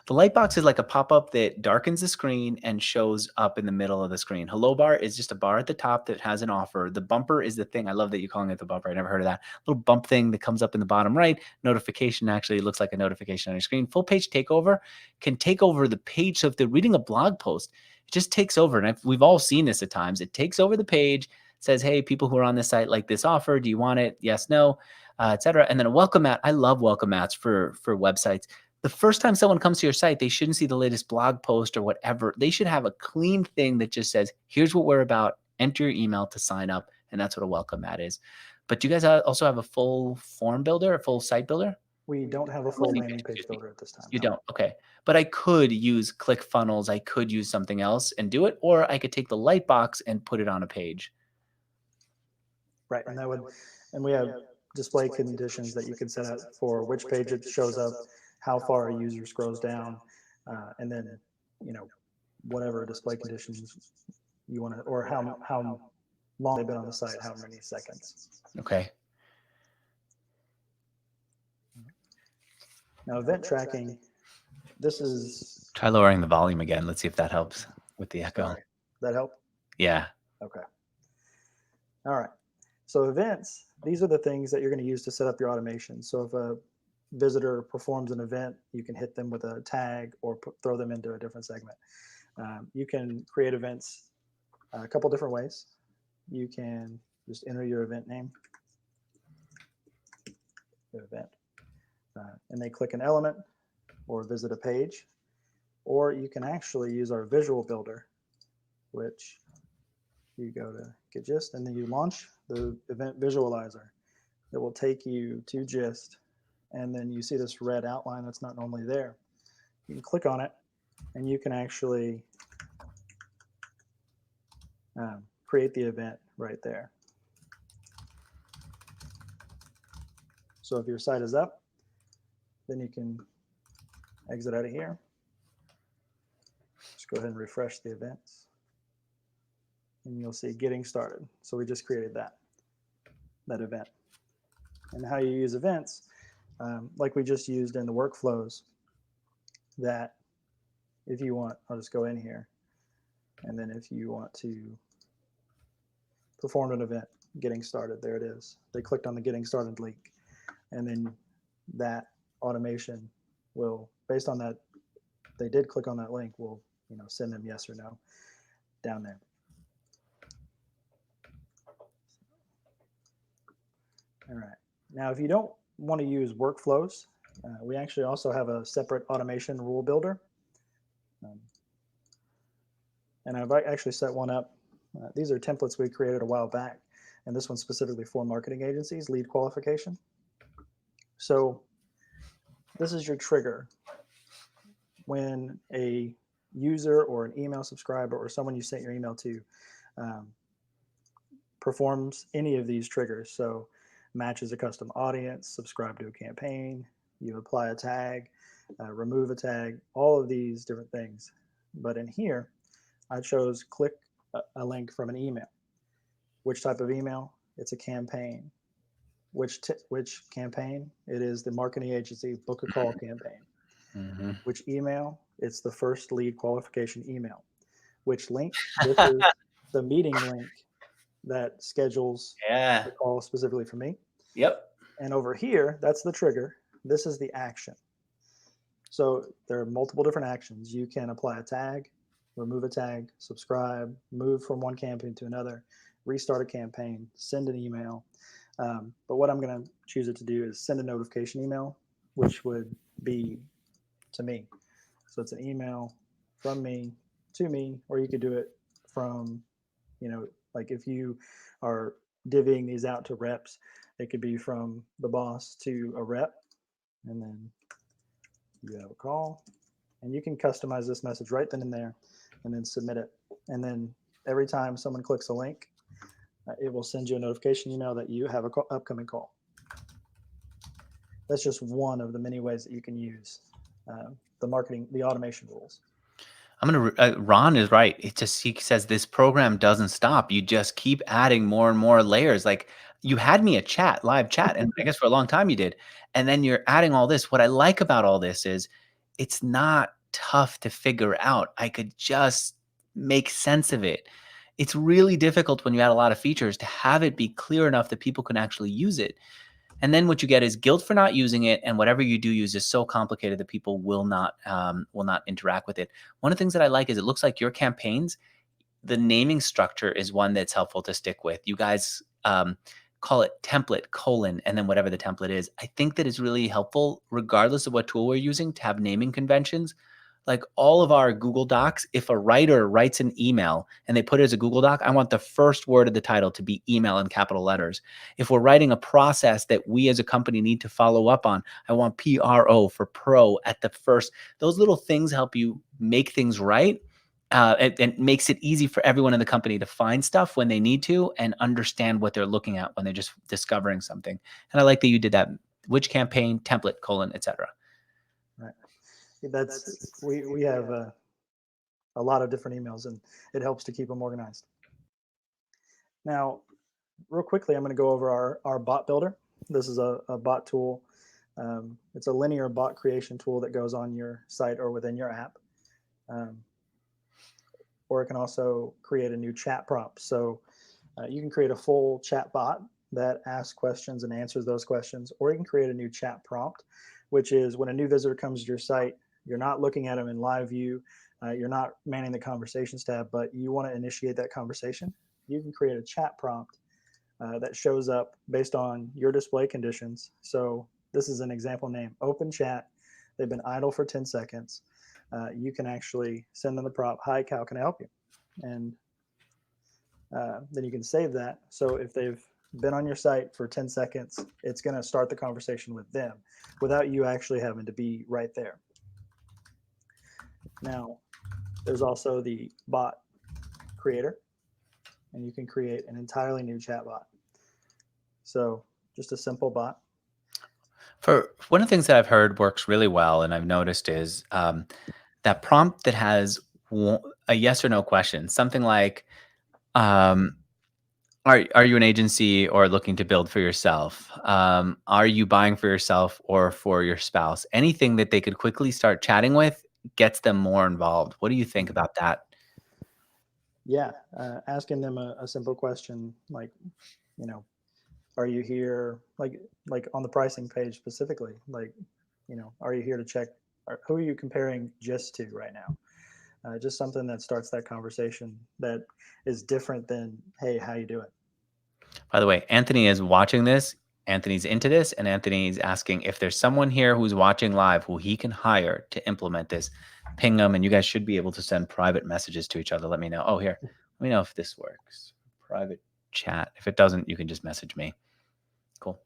The light box is like a pop-up that darkens the screen and shows up in the middle of the screen. Hello bar is just a bar at the top that has an offer. The bumper is the thing. I love that you're calling it the bumper. I never heard of that. Little bump thing that comes up in the bottom right. Notification actually looks like a notification on your screen. Full page takeover can take over the page. So if they're reading a blog post, it just takes over. And we've all seen this at times. It takes over the page, says, hey, people who are on this site like this offer. Do you want it? Yes, no. etc. And then a welcome mat. I love welcome mats for websites. The first time someone comes to your site, they shouldn't see the latest blog post or whatever. They should have a clean thing that just says, here's what we're about. Enter your email to sign up. And that's what a welcome mat is. But do you guys also have a full form builder, a full site builder? We don't have a full Landing page, landing page excuse me. builder at this time. You No. don't? Okay. But I could use ClickFunnels. I could use something else and do it, or I could take the Lightbox and put it on a page. Right. And we have display conditions that you can set up for which page it shows up, how far a user scrolls down, and then, whatever display conditions you want to, or how long they've been on the site, how many seconds. Okay. Now, event tracking, this is. Try lowering the volume again. Let's see if that helps with the echo. Sorry. That help? Yeah. Okay. All right. So events, these are the things that you're going to use to set up your automation. So if a visitor performs an event, you can hit them with a tag or throw them into a different segment. You can create events a couple different ways. You can just enter your event name, event, and they click an element or visit a page. Or you can actually use our visual builder, which you go to Get Gist, and then you launch the event visualizer. It will take you to Gist, and then you see this red outline that's not normally there. You can click on it, and you can actually create the event right there. So if your site is up, then you can exit out of here. Just go ahead and refresh the events. And you'll see getting started. So we just created that event. And how you use events, like we just used in the workflows, that if you want, I'll just go in here. And then if you want to perform an event, getting started, there it is. They clicked on the getting started link. And then that automation will, based on that, they did click on that link, will send them yes or no down there. All right. Now, if you don't want to use workflows, we actually also have a separate automation rule builder. And I've actually set one up. These are templates we created a while back, and this one's specifically for marketing agencies, lead qualification. So this is your trigger. When a user or an email subscriber or someone you sent your email to performs any of these triggers, so matches a custom audience, subscribe to a campaign, you apply a tag, remove a tag, all of these different things. But in here, I chose click a link from an email. Which type of email? It's a campaign. Which campaign? It is the marketing agency book a call campaign. Mm-hmm. Which email? It's the first lead qualification email. Which link? This is the meeting link that schedules the call specifically for me. Yep. And over here, that's the trigger. This is the action. So there are multiple different actions. You can apply a tag, remove a tag, subscribe, move from one campaign to another, restart a campaign, send an email. But what I'm going to choose it to do is send a notification email, which would be to me. So it's an email from me to me, or you could do it from, like if you are divvying these out to reps, it could be from the boss to a rep, and then you have a call, and you can customize this message right then and there, and then submit it. And then every time someone clicks a link, it will send you a notification email that you have an upcoming call. That's just one of the many ways that you can use the automation rules. Ron is right. He says this program doesn't stop. You just keep adding more and more layers. Like you had me a live chat, and I guess for a long time you did. And then you're adding all this. What I like about all this is it's not tough to figure out. I could just make sense of it. It's really difficult when you add a lot of features to have it be clear enough that people can actually use it. And then what you get is guilt for not using it, and whatever you do use is so complicated that people will not interact with it. One of the things that I like is it looks like your campaigns, the naming structure is one that's helpful to stick with. You guys call it template colon and then whatever the template is. I think that is really helpful, regardless of what tool we're using, to have naming conventions. Like all of our Google Docs, if a writer writes an email and they put it as a Google Doc, I want the first word of the title to be email in capital letters. If we're writing a process that we as a company need to follow up on, I want PRO for pro at the first. Those little things help you make things right. And makes it easy for everyone in the company to find stuff when they need to and understand what they're looking at when they're just discovering something. And I like that you did that. Which campaign, template, colon, etc. Right. That's we have a lot of different emails, and it helps to keep them organized. Now, real quickly, I'm going to go over our bot builder. This is a bot tool. It's a linear bot creation tool that goes on your site or within your app. Or it can also create a new chat prompt. So you can create a full chat bot that asks questions and answers those questions, or you can create a new chat prompt, which is when a new visitor comes to your site, you're not looking at them in live view, you're not manning the conversations tab, but you want to initiate that conversation. You can create a chat prompt that shows up based on your display conditions. So this is an example name, open chat. They've been idle for 10 seconds. You can actually send them the prompt, hi, how can I help you? And then you can save that. So if they've been on your site for 10 seconds, it's going to start the conversation with them without you actually having to be right there. Now, there's also the bot creator, and you can create an entirely new chatbot. So just a simple bot. For one of the things that I've heard works really well, and I've noticed is that prompt that has a yes or no question, something like, um, "Are you an agency or looking to build for yourself? Are you buying for yourself or for your spouse?" Anything that they could quickly start chatting with gets them more involved. What do you think about that? Yeah, asking them a simple question like, you know, are you here? Like on the pricing page specifically, like, are you here to check? Who are you comparing just to right now? Just something that starts that conversation that is different than, hey, how you doing? By the way, Anthony is watching this. Anthony's into this, and Anthony's asking if there's someone here who's watching live who he can hire to implement this. Ping them, and you guys should be able to send private messages to each other. Let me know. Oh, here. Let me know if this works. Private chat. If it doesn't, you can just message me. Cool.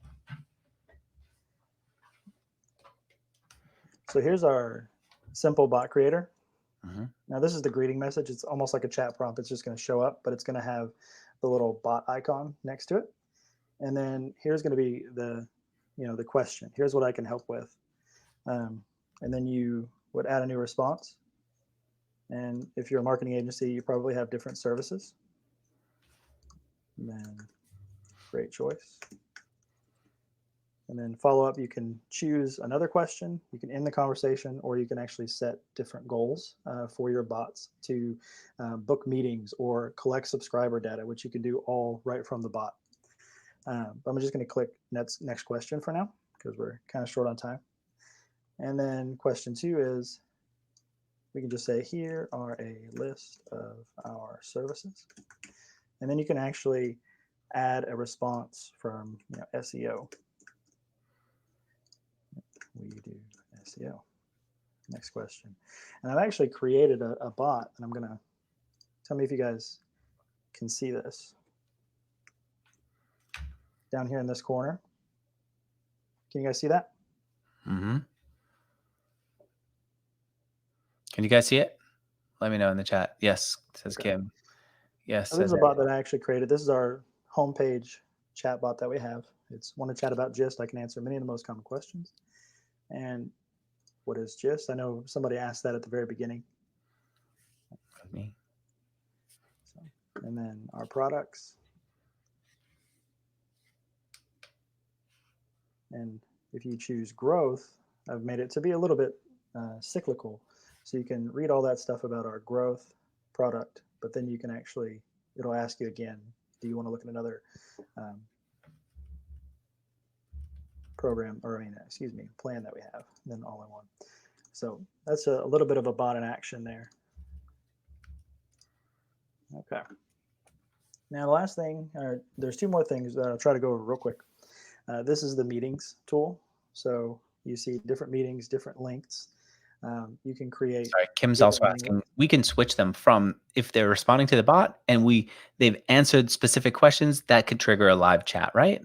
So here's our simple bot creator. Mm-hmm. Now this is the greeting message. It's almost like a chat prompt. It's just going to show up, but it's going to have the little bot icon next to it. And then here's going to be the question. Here's what I can help with. And then you would add a new response. And if you're a marketing agency, you probably have different services. And then great choice. And then follow up, you can choose another question, you can end the conversation, or you can actually set different goals for your bots to book meetings or collect subscriber data, which you can do all right from the bot. But I'm just going to click next question for now because we're kind of short on time. And then question 2 is, we can just say, here are a list of our services. And then you can actually add a response from SEO. We do SEO. Next question. And I've actually created a bot, and I'm going to tell me if you guys can see this. Down here in this corner. Can you guys see that? Mm-hmm. Can you guys see it? Let me know in the chat. Yes, says Okay. Kim. Yes, So this is says a bot that I actually created. This is our homepage chat bot that we have. It's want to chat about gist. I can answer many of the most common questions. And what is gist? I know somebody asked that at the very beginning. me. So, and then our products. And if you choose growth, I've made it to be a little bit cyclical. So you can read all that stuff about our growth product, but then you can actually, it'll ask you again, do you want to look at another program, or plan that we have, then all in one. So that's a little bit of a bot in action there. Okay. Now, the last thing, there's two more things that I'll try to go over real quick. This is the meetings tool. So you see different meetings, different lengths. You can create Sorry, Kim's different also meeting asking, lengths. we can switch them from if they're responding to the bot and they've answered specific questions, that could trigger a live chat, right?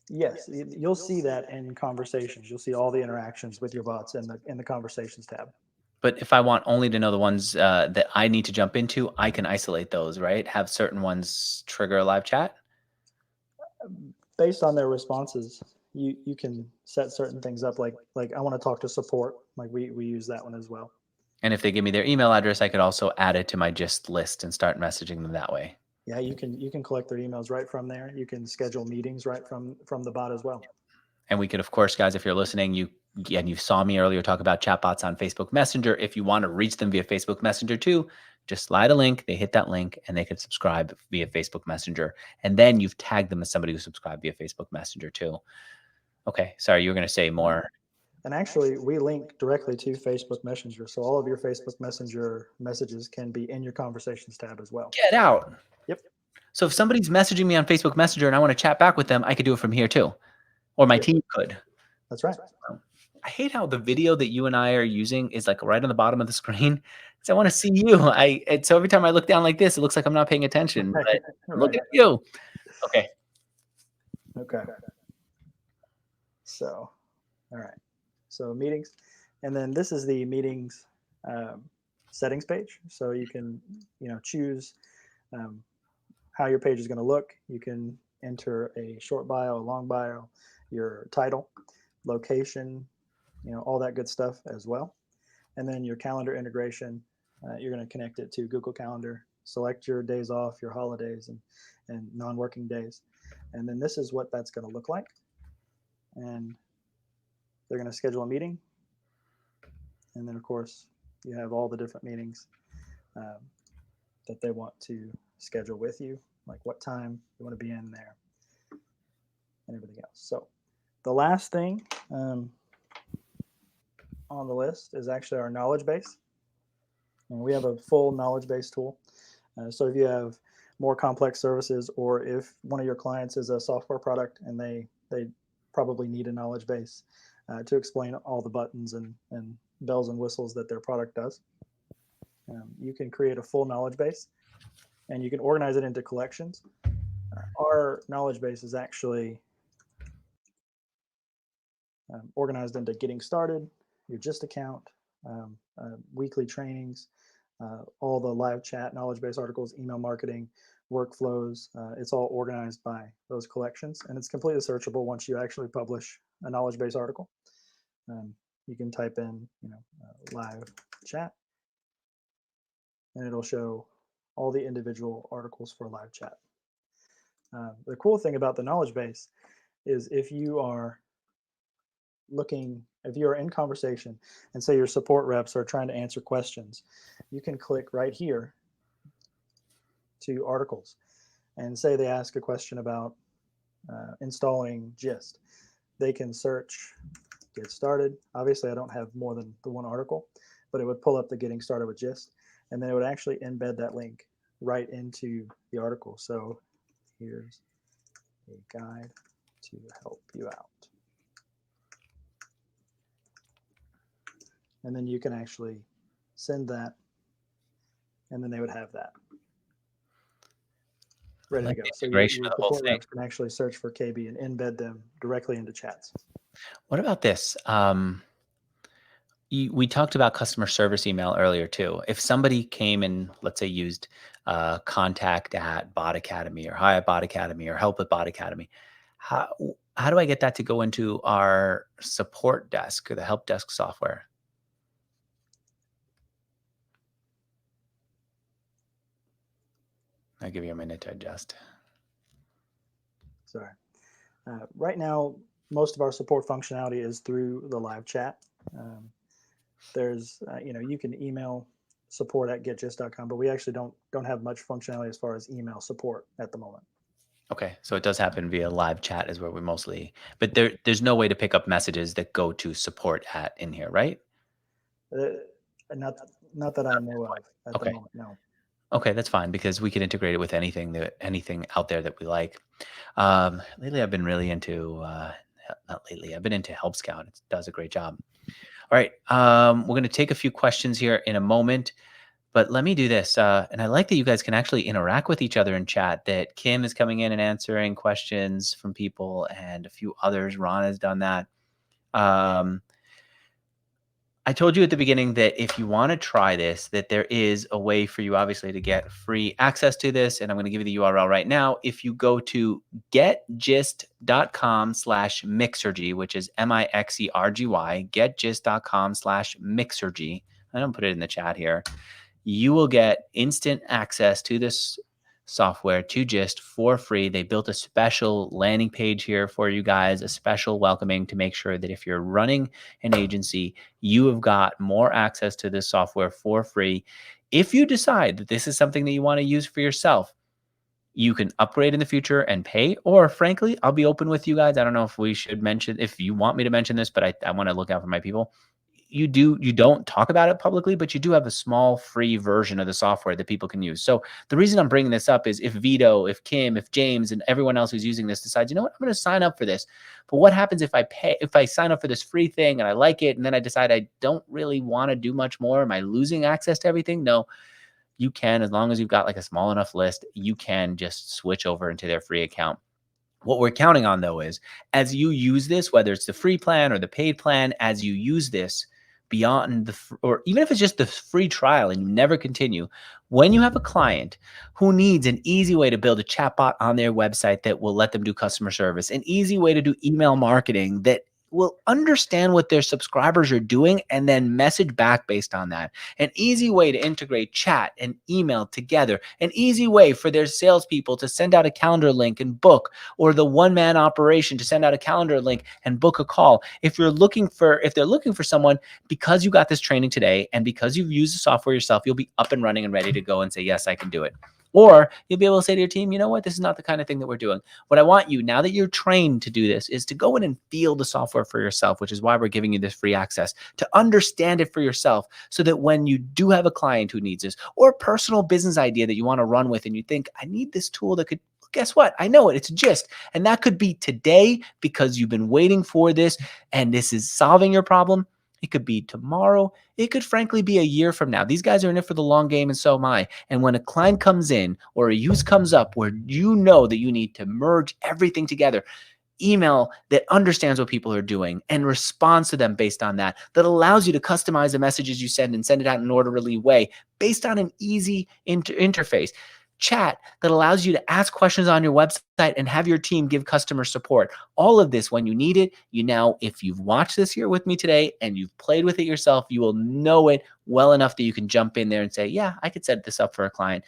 Yes, you'll see that in conversations. You'll see all the interactions with your bots in the conversations tab. But if I want only to know the ones, that I need to jump into, I can isolate those, right? Have certain ones trigger a live chat? Based on their responses, you can set certain things up. Like I want to talk to support. Like we use that one as well. And if they give me their email address, I could also add it to my gist list and start messaging them that way. Yeah, you can collect their emails right from there. You can schedule meetings right from the bot as well. And we could, of course, guys, if you're listening, you saw me earlier talk about chatbots on Facebook Messenger. If you want to reach them via Facebook Messenger too, just slide a link. They hit that link and they can subscribe via Facebook Messenger. And then you've tagged them as somebody who subscribed via Facebook Messenger too. Okay, sorry, you were going to say All right. more. And actually, we link directly to Facebook Messenger, so all of your Facebook Messenger messages can be in your conversations tab as well. Get out. Yep. So if somebody's messaging me on Facebook Messenger and I want to chat back with them, I could do it from here too, or my Yep. team could. That's right. I hate how the video that you and I are using is like right on the bottom of the screen. So I want to see you. So every time I look down like this, it looks like I'm not paying attention. Right. But look Right. at you. Okay. Okay. So, all right. So meetings, and then this is the meetings um, settings page. So you can choose um, how your page is going to look. You can enter a short bio, a long bio, your title, location, all that good stuff as well. And then your calendar integration, you're going to connect it to Google Calendar, select your days off, your holidays, and non-working days. And then this is what that's going to look like. And they're going to schedule a meeting. And then, of course, you have all the different meetings um, that they want to schedule with you, like what time you want to be in there and everything else. So the last thing on the list is actually our knowledge base. And we have a full knowledge base tool. So if you have more complex services, or if one of your clients is a software product and they probably need a knowledge base to explain all the buttons and bells and whistles that their product does, you can create a full knowledge base and you can organize it into collections. Our knowledge base is actually organized into getting started, your GIST account, weekly trainings, all the live chat, knowledge base articles, email marketing, workflows. It's all organized by those collections, and it's completely searchable once you actually publish a knowledge base article. You can type in, live chat, and it'll show all the individual articles for live chat. The cool thing about the knowledge base is if you're in conversation and say your support reps are trying to answer questions, you can click right here to articles and say they ask a question about installing Gist. They can search get started. Obviously, I don't have more than the one article, but it would pull up the getting started with Gist, and then it would actually embed that link right into the article. So here's a guide to help you out. And then you can actually send that, and then they would have that ready to Like go. the So integration your of the whole support thing. reps can actually search for KB and embed them directly into chats. What about this? We talked about customer service email earlier too. If somebody came and let's say used contact at Bot Academy or hi at Bot Academy or help at Bot Academy, how how do I get that to go into our support desk or the help desk software? I'll give you a minute to adjust. Sorry. Right now, most of our support functionality is through the live chat. Um, there's, you can email support@getgist.com, but we actually don't have much functionality as far as email support at the moment. Okay, so it does happen via live chat is where we mostly, but there's no way to pick up messages that go to support at in here, right? Uh, not not that I know of at the Okay. moment. No. Okay, that's fine because we can integrate it with anything out there that we like. Lately, I've been really into not lately. I've been into Help Scout. It does a great job. All right, we're going to take a few questions here in a moment, but let me do this. And I like that you guys can actually interact with each other in chat. That Kim is coming in and answering questions from people, and a few others. Ron has done that. Um, I told you at the beginning that if you want to try this, that there is a way for you obviously to get free access to this. And I'm going to give you the URL right now. If you go to getgist.com/mixergy, which is MIXERGY, getgist.com/mixergy. I don't put it in the chat here. You will get instant access to this software to Gist for free. They built a special landing page here for you guys, a special welcoming to make sure that if you're running an agency, you have got more access to this software for free. If you decide that this is something that you want to use for yourself, you can upgrade in the future and pay, or frankly, I'll be open with you guys. I don't know if we should mention, if you want me to mention this, but I want to look out for my people. You don't talk about it publicly, but you do have a small free version of the software that people can use. So the reason I'm bringing this up is if Vito, if Kim, if James, and everyone else who's using this decides, you know what, I'm going to sign up for this. But what happens if I sign up for this free thing and I like it, and then I decide I don't really want to do much more? Am I losing access to everything? No, you can, as long as you've got like a small enough list, you can just switch over into their free account. What we're counting on, though, is as you use this, whether it's the free plan or the paid plan, as you use this beyond or even if it's just the free trial and you never continue, when you have a client who needs an easy way to build a chatbot on their website that will let them do customer service, an easy way to do email marketing that will understand what their subscribers are doing and then message back based on that. An easy way to integrate chat and email together. An easy way for their salespeople to send out a calendar link and book, or the one-man operation to send out a calendar link and book a call. If they're looking for someone, because you got this training today and because you've used the software yourself, you'll be up and running and ready to go and say, yes, I can do it. Or you'll be able to say to your team, you know what, this is not the kind of thing that we're doing. What I want you, now that you're trained to do this, is to go in and feel the software for yourself, which is why we're giving you this free access, to understand it for yourself, so that when you do have a client who needs this, or a personal business idea that you want to run with and you think, I need this tool that could, guess what? I know it. It's Gist. And that could be today because you've been waiting for this and this is solving your problem. It could be tomorrow. It could frankly be a year from now. These guys are in it for the long game, and so am I. And when a client comes in or a use comes up where you know that you need to merge everything together, email that understands what people are doing and responds to them based on that, that allows you to customize the messages you send and send it out in an orderly way based on an easy interface. Chat that allows you to ask questions on your website and have your team give customer support. All of this when you need it. You now, if you've watched this here with me today and you've played with it yourself, you will know it well enough that you can jump in there and say, yeah, I could set this up for a client.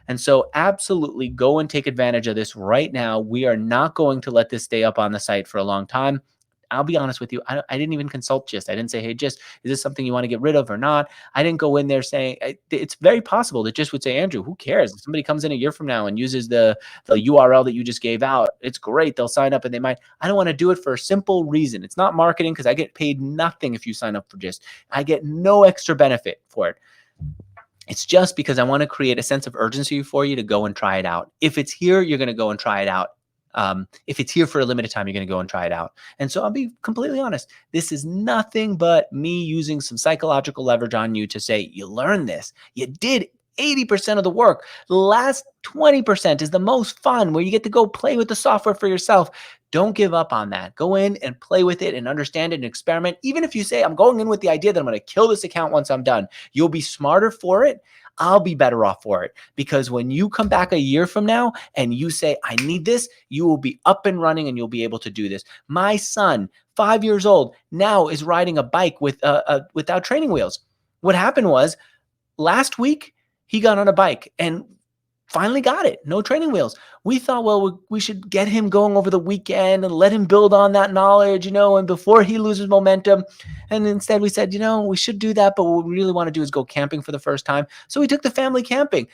And so absolutely go and take advantage of this right now. We are not going to let this stay up on the site for a long time. I'll be honest with you. I didn't even consult Gist. I didn't say, hey, Gist, is this something you want to get rid of or not? I didn't go in there saying, it's very possible that Gist would say, Andrew, who cares? If somebody comes in a year from now and uses the URL that you just gave out, it's great. They'll sign up and they might. I don't want to do it for a simple reason. It's not marketing, because I get paid nothing if you sign up for Gist. I get no extra benefit for it. It's just because I want to create a sense of urgency for you to go and try it out. If it's here, you're going to go and try it out. If it's here for a limited time, you're going to go and try it out. And so I'll be completely honest. This is nothing but me using some psychological leverage on you to say, you learned this. You did 80% of the work. The last 20% is the most fun, where you get to go play with the software for yourself. Don't give up on that. Go in and play with it and understand it and experiment. Even if you say, I'm going in with the idea that I'm going to kill this account once I'm done, you'll be smarter for it. I'll be better off for it, because when you come back a year from now and you say, I need this, you will be up and running and you'll be able to do this. My son, 5 years old, now is riding a bike without training wheels. What happened was, last week he got on a bike and finally got it. No training wheels. We thought, well, we should get him going over the weekend and let him build on that knowledge, and before he loses momentum. And instead we said, we should do that, but what we really want to do is go camping for the first time. So we took the family camping.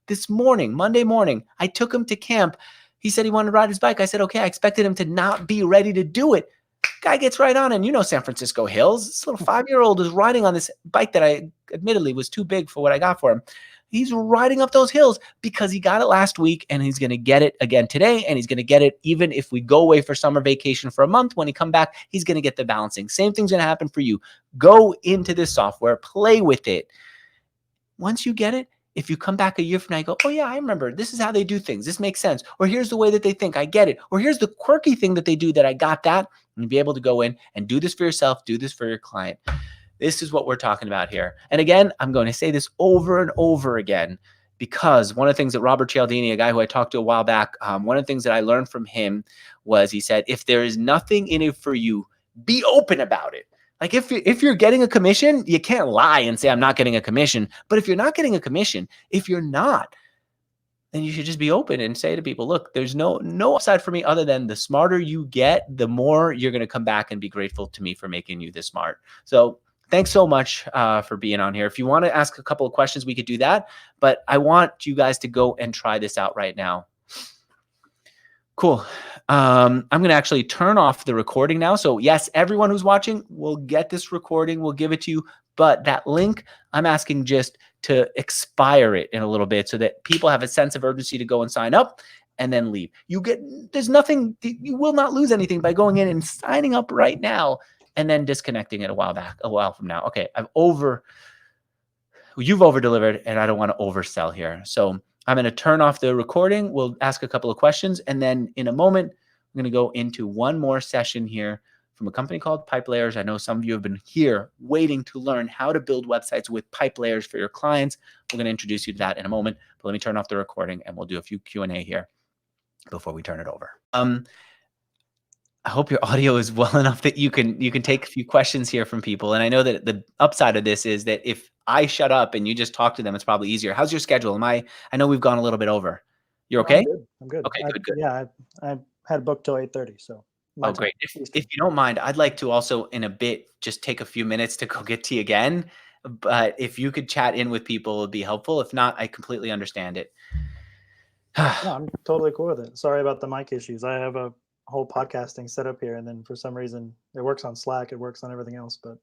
This morning, Monday morning, I took him to camp. He said he wanted to ride his bike. I said, okay, I expected him to not be ready to do it. Guy gets right on, and San Francisco hills. This little 5-year-old is riding on this bike that I admittedly was too big for what I got for him. He's riding up those hills because he got it last week and he's going to get it again today. And he's going to get it even if we go away for summer vacation for a month. When he come back, he's going to get the balancing. Same thing's going to happen for you. Go into this software, play with it. Once you get it, if you come back a year from now, you go, oh yeah, I remember. This is how they do things. This makes sense. Or here's the way that they think. I get it. Or here's the quirky thing that they do that I got that. And be able to go in and do this for yourself, do this for your client. This is what we're talking about here. And again, I'm going to say this over and over again, because one of the things that Robert Cialdini, a guy who I talked to a while back, one of the things that I learned from him was he said, if there is nothing in it for you, be open about it. Like if you're getting a commission, you can't lie and say, I'm not getting a commission. But if you're not getting a commission, if you're not, then you should just be open and say to people, look, there's no upside for me other than the smarter you get, the more you're going to come back and be grateful to me for making you this smart. So thanks so much for being on here. If you want to ask a couple of questions, we could do that. But I want you guys to go and try this out right now. Cool. I'm going to actually turn off the recording now. So yes, everyone who's watching will get this recording. We'll give it to you. But that link, I'm asking just to expire it in a little bit so that people have a sense of urgency to go and sign up and then leave. There's nothing, you will not lose anything by going in and signing up right now and then disconnecting it a while from now. Okay, you've over delivered and I don't want to oversell here. So I'm going to turn off the recording. We'll ask a couple of questions. And then in a moment, I'm going to go into one more session here from a company called Pipe Layers. I know some of you have been here waiting to learn how to build websites with Pipe Layers for your clients. We're going to introduce you to that in a moment. But let me turn off the recording and we'll do a few Q&A here before we turn it over. I hope your audio is well enough that you can take a few questions here from people. And I know that the upside of this is that if I shut up and you just talk to them, it's probably easier. How's your schedule? I know we've gone a little bit over. You're okay? I'm good. Okay, good. Yeah, I had booked till 8:30, so Oh, great. If you don't mind, I'd like to also in a bit just take a few minutes to go get tea again. But if you could chat in with people, it would be helpful. If not, I completely understand it. No, I'm totally cool with it. Sorry about the mic issues. I have a whole podcasting setup here, and then for some reason it works on Slack, it works on everything else. But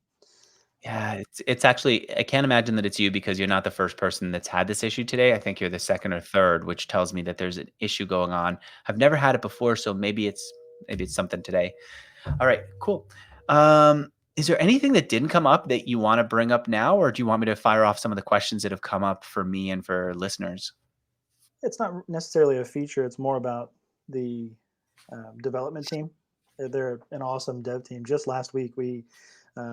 Yeah, it's actually, I can't imagine that it's you because you're not the first person that's had this issue today. I think you're the second or third, which tells me that there's an issue going on. I've never had it before, so maybe it's something today. All right, cool. Is there anything that didn't come up that you want to bring up now, or do you want me to fire off some of the questions that have come up for me and for listeners? it's not necessarily a feature. It's more about the development team. They're an awesome dev team. Just last week, we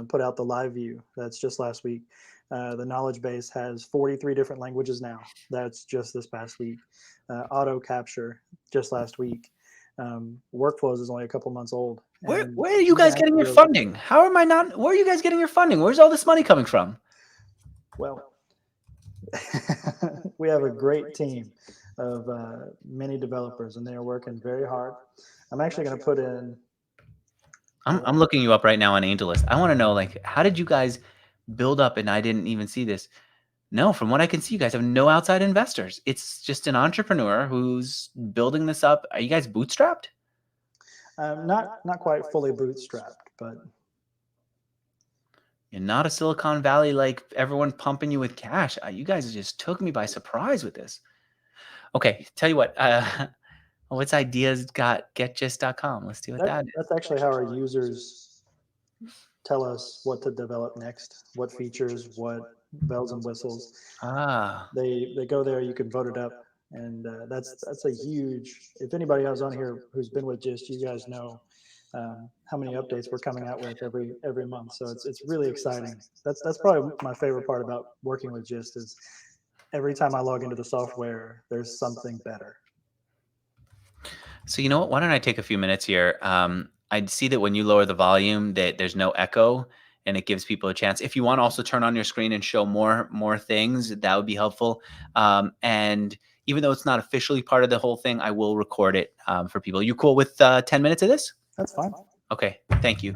put out the live view. That's just last week. The knowledge base has 43 different languages now. That's just this past week. Auto capture just last week. Workflows is only a couple months old. Where are you guys getting your funding? Where are you guys getting your funding? Where's all this money coming from? Well, we have a great team of many developers, and they are working very hard. I'm actually going to put in. I'm looking you up right now on AngelList. I want to know, like, how did you guys build up? And I didn't even see this. No, from what I can see, you guys have no outside investors. It's just an entrepreneur who's building this up. Are you guys bootstrapped? Not quite fully bootstrapped, but You're not a Silicon Valley, like everyone pumping you with cash. You guys just took me by surprise with this. Okay, tell you what. What's ideas.getgist.com? Let's see what that is. that's actually how our users tell us what to develop next, what features, what bells and whistles. They go there. You can vote it up, and that's a huge. If anybody else on here who's been with Gist, you guys know how many updates we're coming out with every month. So it's really exciting. That's probably my favorite part about working with Gist is every time I log into the software, there's something better. So you know what? Why don't I take a few minutes here? I see that when you lower the volume, that there's no echo, and it gives people a chance. If you want to also turn on your screen and show more things, that would be helpful. And even though it's not officially part of the whole thing, I will record it for people. You cool with 10 minutes of this? That's fine. Okay, thank you.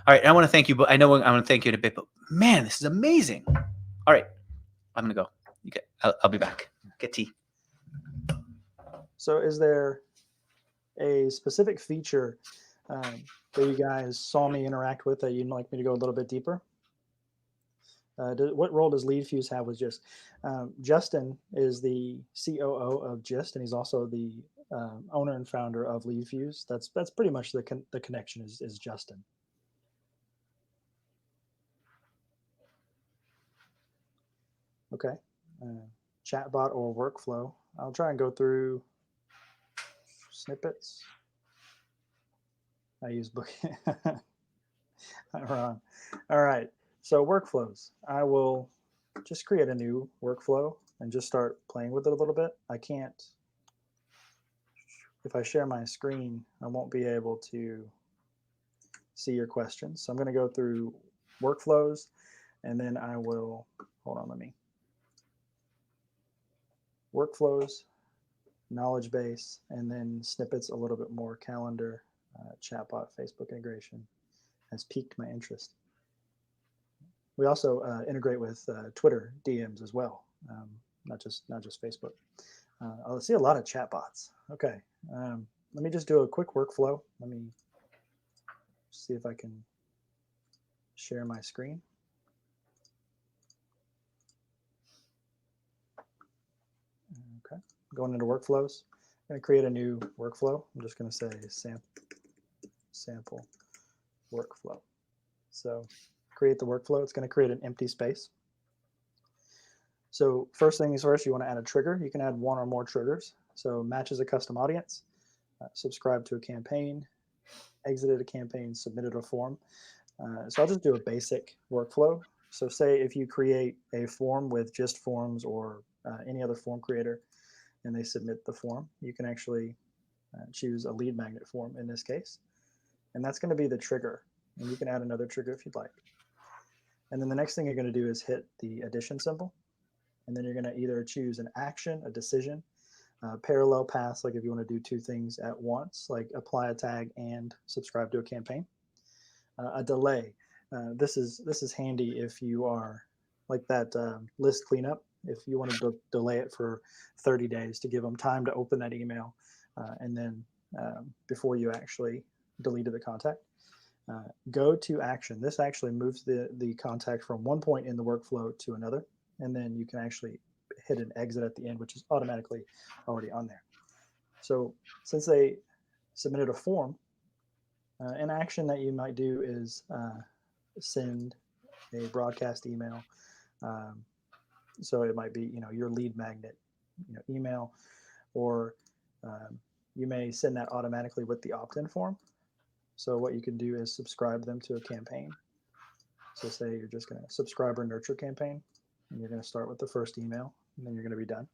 All right, I want to thank you, but I know I'm going to thank you in a bit. But man, this is amazing. All right, I'm going to go. I'll be back. Get tea. So, is there a specific feature that you guys saw me interact with that you'd like me to go a little bit deeper? What role does LeadFuse have with Gist? Justin is the COO of Gist, and he's also the owner and founder of LeadFuse. That's pretty much the connection is Justin. Okay, chatbot or workflow. I'll try and go through snippets. I use book. All right. So workflows. I will just create a new workflow and just start playing with it a little bit. I can't, if I share my screen, I won't be able to see your questions. So I'm going to go through workflows and then I will, hold on, let me, workflows, knowledge base, and then snippets a little bit more, calendar, chatbot, Facebook integration has piqued my interest. We also integrate with Twitter DMs as well, not just Facebook. I see a lot of chatbots. Okay, let me just do a quick workflow. Let me see if I can share my screen. Okay, going into workflows. I'm going to create a new workflow. I'm just going to say sample workflow. So create the workflow. It's going to create an empty space. So first things first, you want to add a trigger. You can add one or more triggers. So matches a custom audience, subscribe to a campaign, exited a campaign, submitted a form. So I'll just do a basic workflow. So say if you create a form with Gist Forms or any other form creator and they submit the form, you can actually choose a lead magnet form in this case. And that's going to be the trigger. And you can add another trigger if you'd like. And then the next thing you're going to do is hit the addition symbol. And then you're going to either choose an action, a decision, parallel paths, like if you want to do two things at once, like apply a tag and subscribe to a campaign. A delay. This is handy if you are like that list cleanup. If you want to delay it for 30 days to give them time to open that email, and then before you actually deleted the contact. Go to action. This actually moves the contact from one point in the workflow to another, and then you can actually hit an exit at the end, which is automatically already on there. So since they submitted a form, an action that you might do is send a broadcast email. So it might be your lead magnet email, or you may send that automatically with the opt-in form. So what you can do is subscribe them to a campaign. So say you're just going to subscriber nurture campaign, and you're going to start with the first email, and then you're going to be done.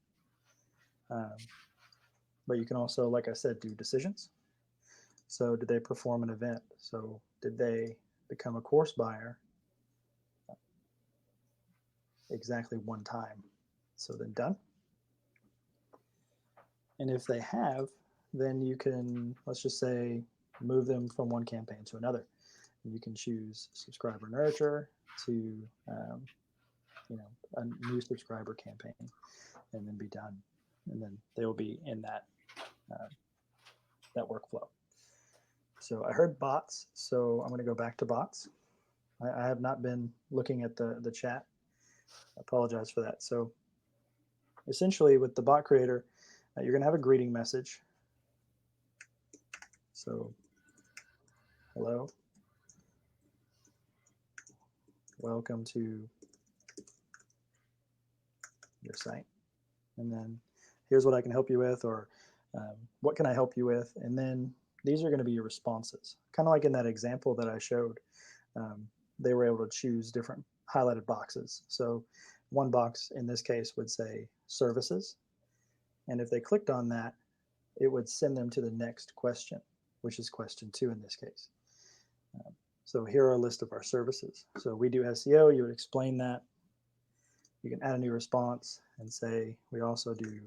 But you can also, like I said, do decisions. So did they perform an event? So did they become a course buyer exactly one time? So then done. And if they have, then you can, let's just say, move them from one campaign to another. You can choose subscriber nurture to a new subscriber campaign, and then be done. And then they will be in that workflow. So I heard bots, so I'm going to go back to bots. I have not been looking at the chat. I apologize for that. So essentially with the bot creator, you're going to have a greeting message. So hello, welcome to your site. And then here's what I can help you with, or what can I help you with? And then these are going to be your responses. Kind of like in that example that I showed, they were able to choose different highlighted boxes. So one box in this case would say services. And if they clicked on that, it would send them to the next question, which is question 2 in this case. So here are a list of our services. So we do SEO, you would explain that. You can add a new response and say, we also do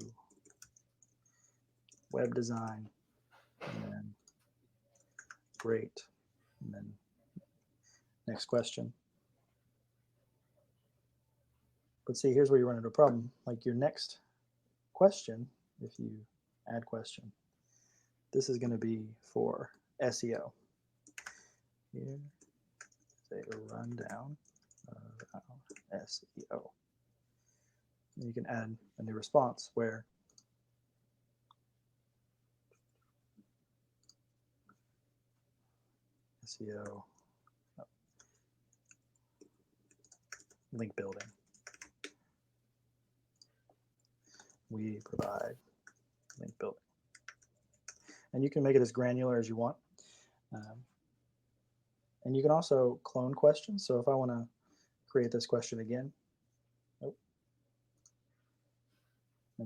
web design, and then great, and then next question. But see, here's where you run into a problem. Like your next question, if you add question, this is going to be for SEO. Here is a rundown of our SEO. And you can add a new response where SEO link building. We provide link building. And you can make it as granular as you want. And you can also clone questions. So if I want to create this question again, and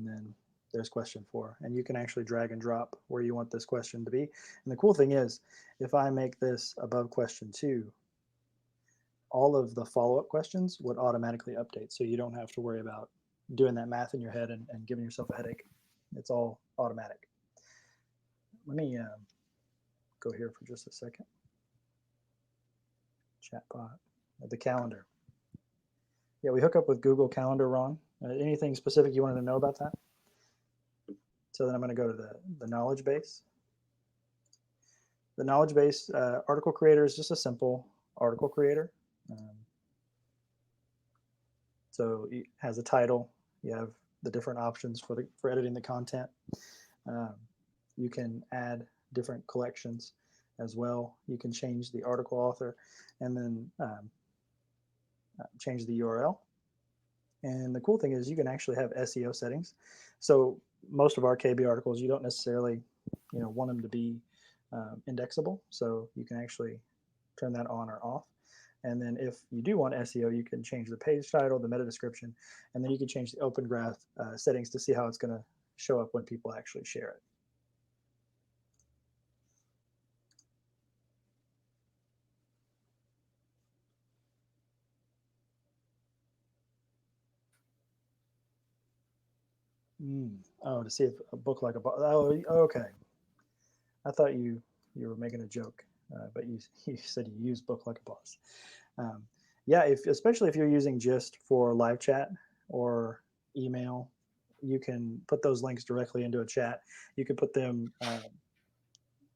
then there's question 4. And you can actually drag and drop where you want this question to be. And the cool thing is, if I make this above question 2, all of the follow-up questions would automatically update. So you don't have to worry about doing that math in your head and giving yourself a headache. It's all automatic. Let me go here for just a second. Chatbot, the calendar. Yeah, we hook up with Google Calendar, Ron. Anything specific you wanted to know about that? So then I'm going to go to the knowledge base. The knowledge base article creator is just a simple article creator. So it has a title. You have the different options for editing the content. You can add different collections as well. You can change the article author and then change the URL. And the cool thing is you can actually have SEO settings. So most of our KB articles, you don't necessarily want them to be indexable. So you can actually turn that on or off. And then if you do want SEO, you can change the page title, the meta description, and then you can change the open graph settings to see how it's going to show up when people actually share it. Oh, to see if a book like a boss. Oh, okay. I thought you were making a joke, but you said you use book like a boss. Yeah, especially if you're using Gist for live chat or email, you can put those links directly into a chat. You can put them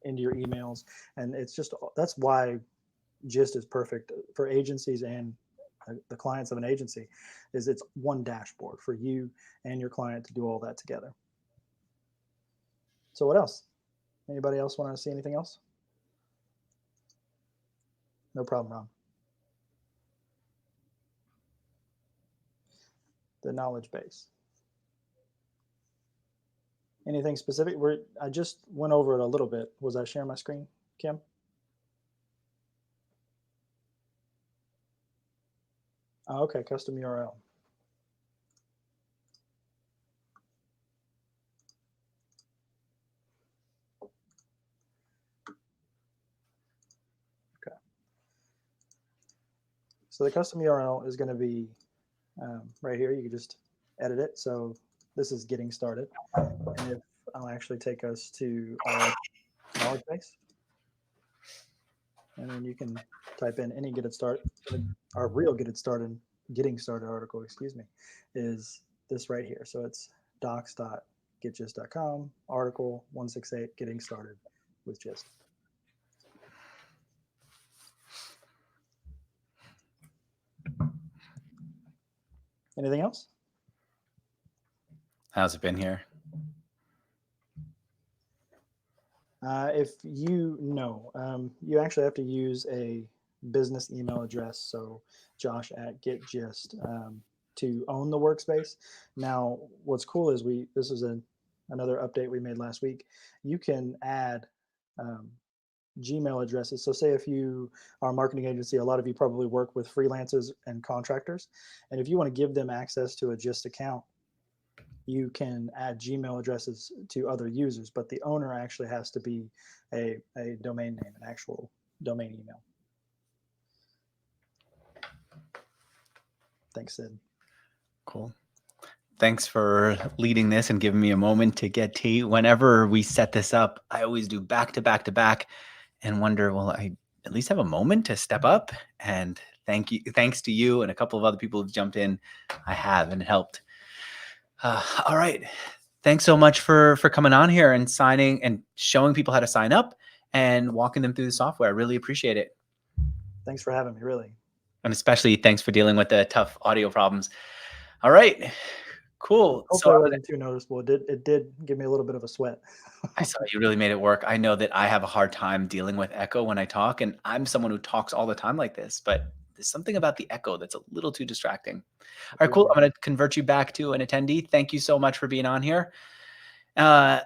into your emails, and that's why Gist is perfect for agencies and the clients of an agency. Is it's one dashboard for you and your client to do all that together. So what else? Anybody else want to see anything else? No problem, Ron. The knowledge base. Anything specific? I just went over it a little bit. Was I sharing my screen, Kim? Oh, okay, custom URL. Okay. So the custom URL is going to be right here. You can just edit it. So this is getting started. And if I'll actually take us to our knowledge base. And then you can type in any getting started article, excuse me, is this right here. So it's docs.getgist.com, article 168, getting started with Gist. Anything else? How's it been here? If you actually have to use a business email address. So josh@getgist to own the workspace. Now, what's cool is this is another update we made last week. You can add Gmail addresses. So say if you are a marketing agency, a lot of you probably work with freelancers and contractors. And if you want to give them access to a Gist account, you can add Gmail addresses to other users, but the owner actually has to be a domain name, an actual domain email. Thanks, Sid. Cool. Thanks for leading this and giving me a moment to get tea. Whenever we set this up, I always do back to back to back and wonder, will I at least have a moment to step up? And thanks to you and a couple of other people who've jumped in. I have, and it helped. All right. Thanks so much for coming on here and signing and showing people how to sign up and walking them through the software. I really appreciate it. Thanks for having me, really. And especially thanks for dealing with the tough audio problems. All right. Cool. So Hopefully it wasn't too noticeable. It did give me a little bit of a sweat. I saw you really made it work. I know that I have a hard time dealing with echo when I talk, and I'm someone who talks all the time like this, but there's something about the echo that's a little too distracting. All right, cool. Agreed. I'm going to convert you back to an attendee. Thank you so much for being on here. Uh,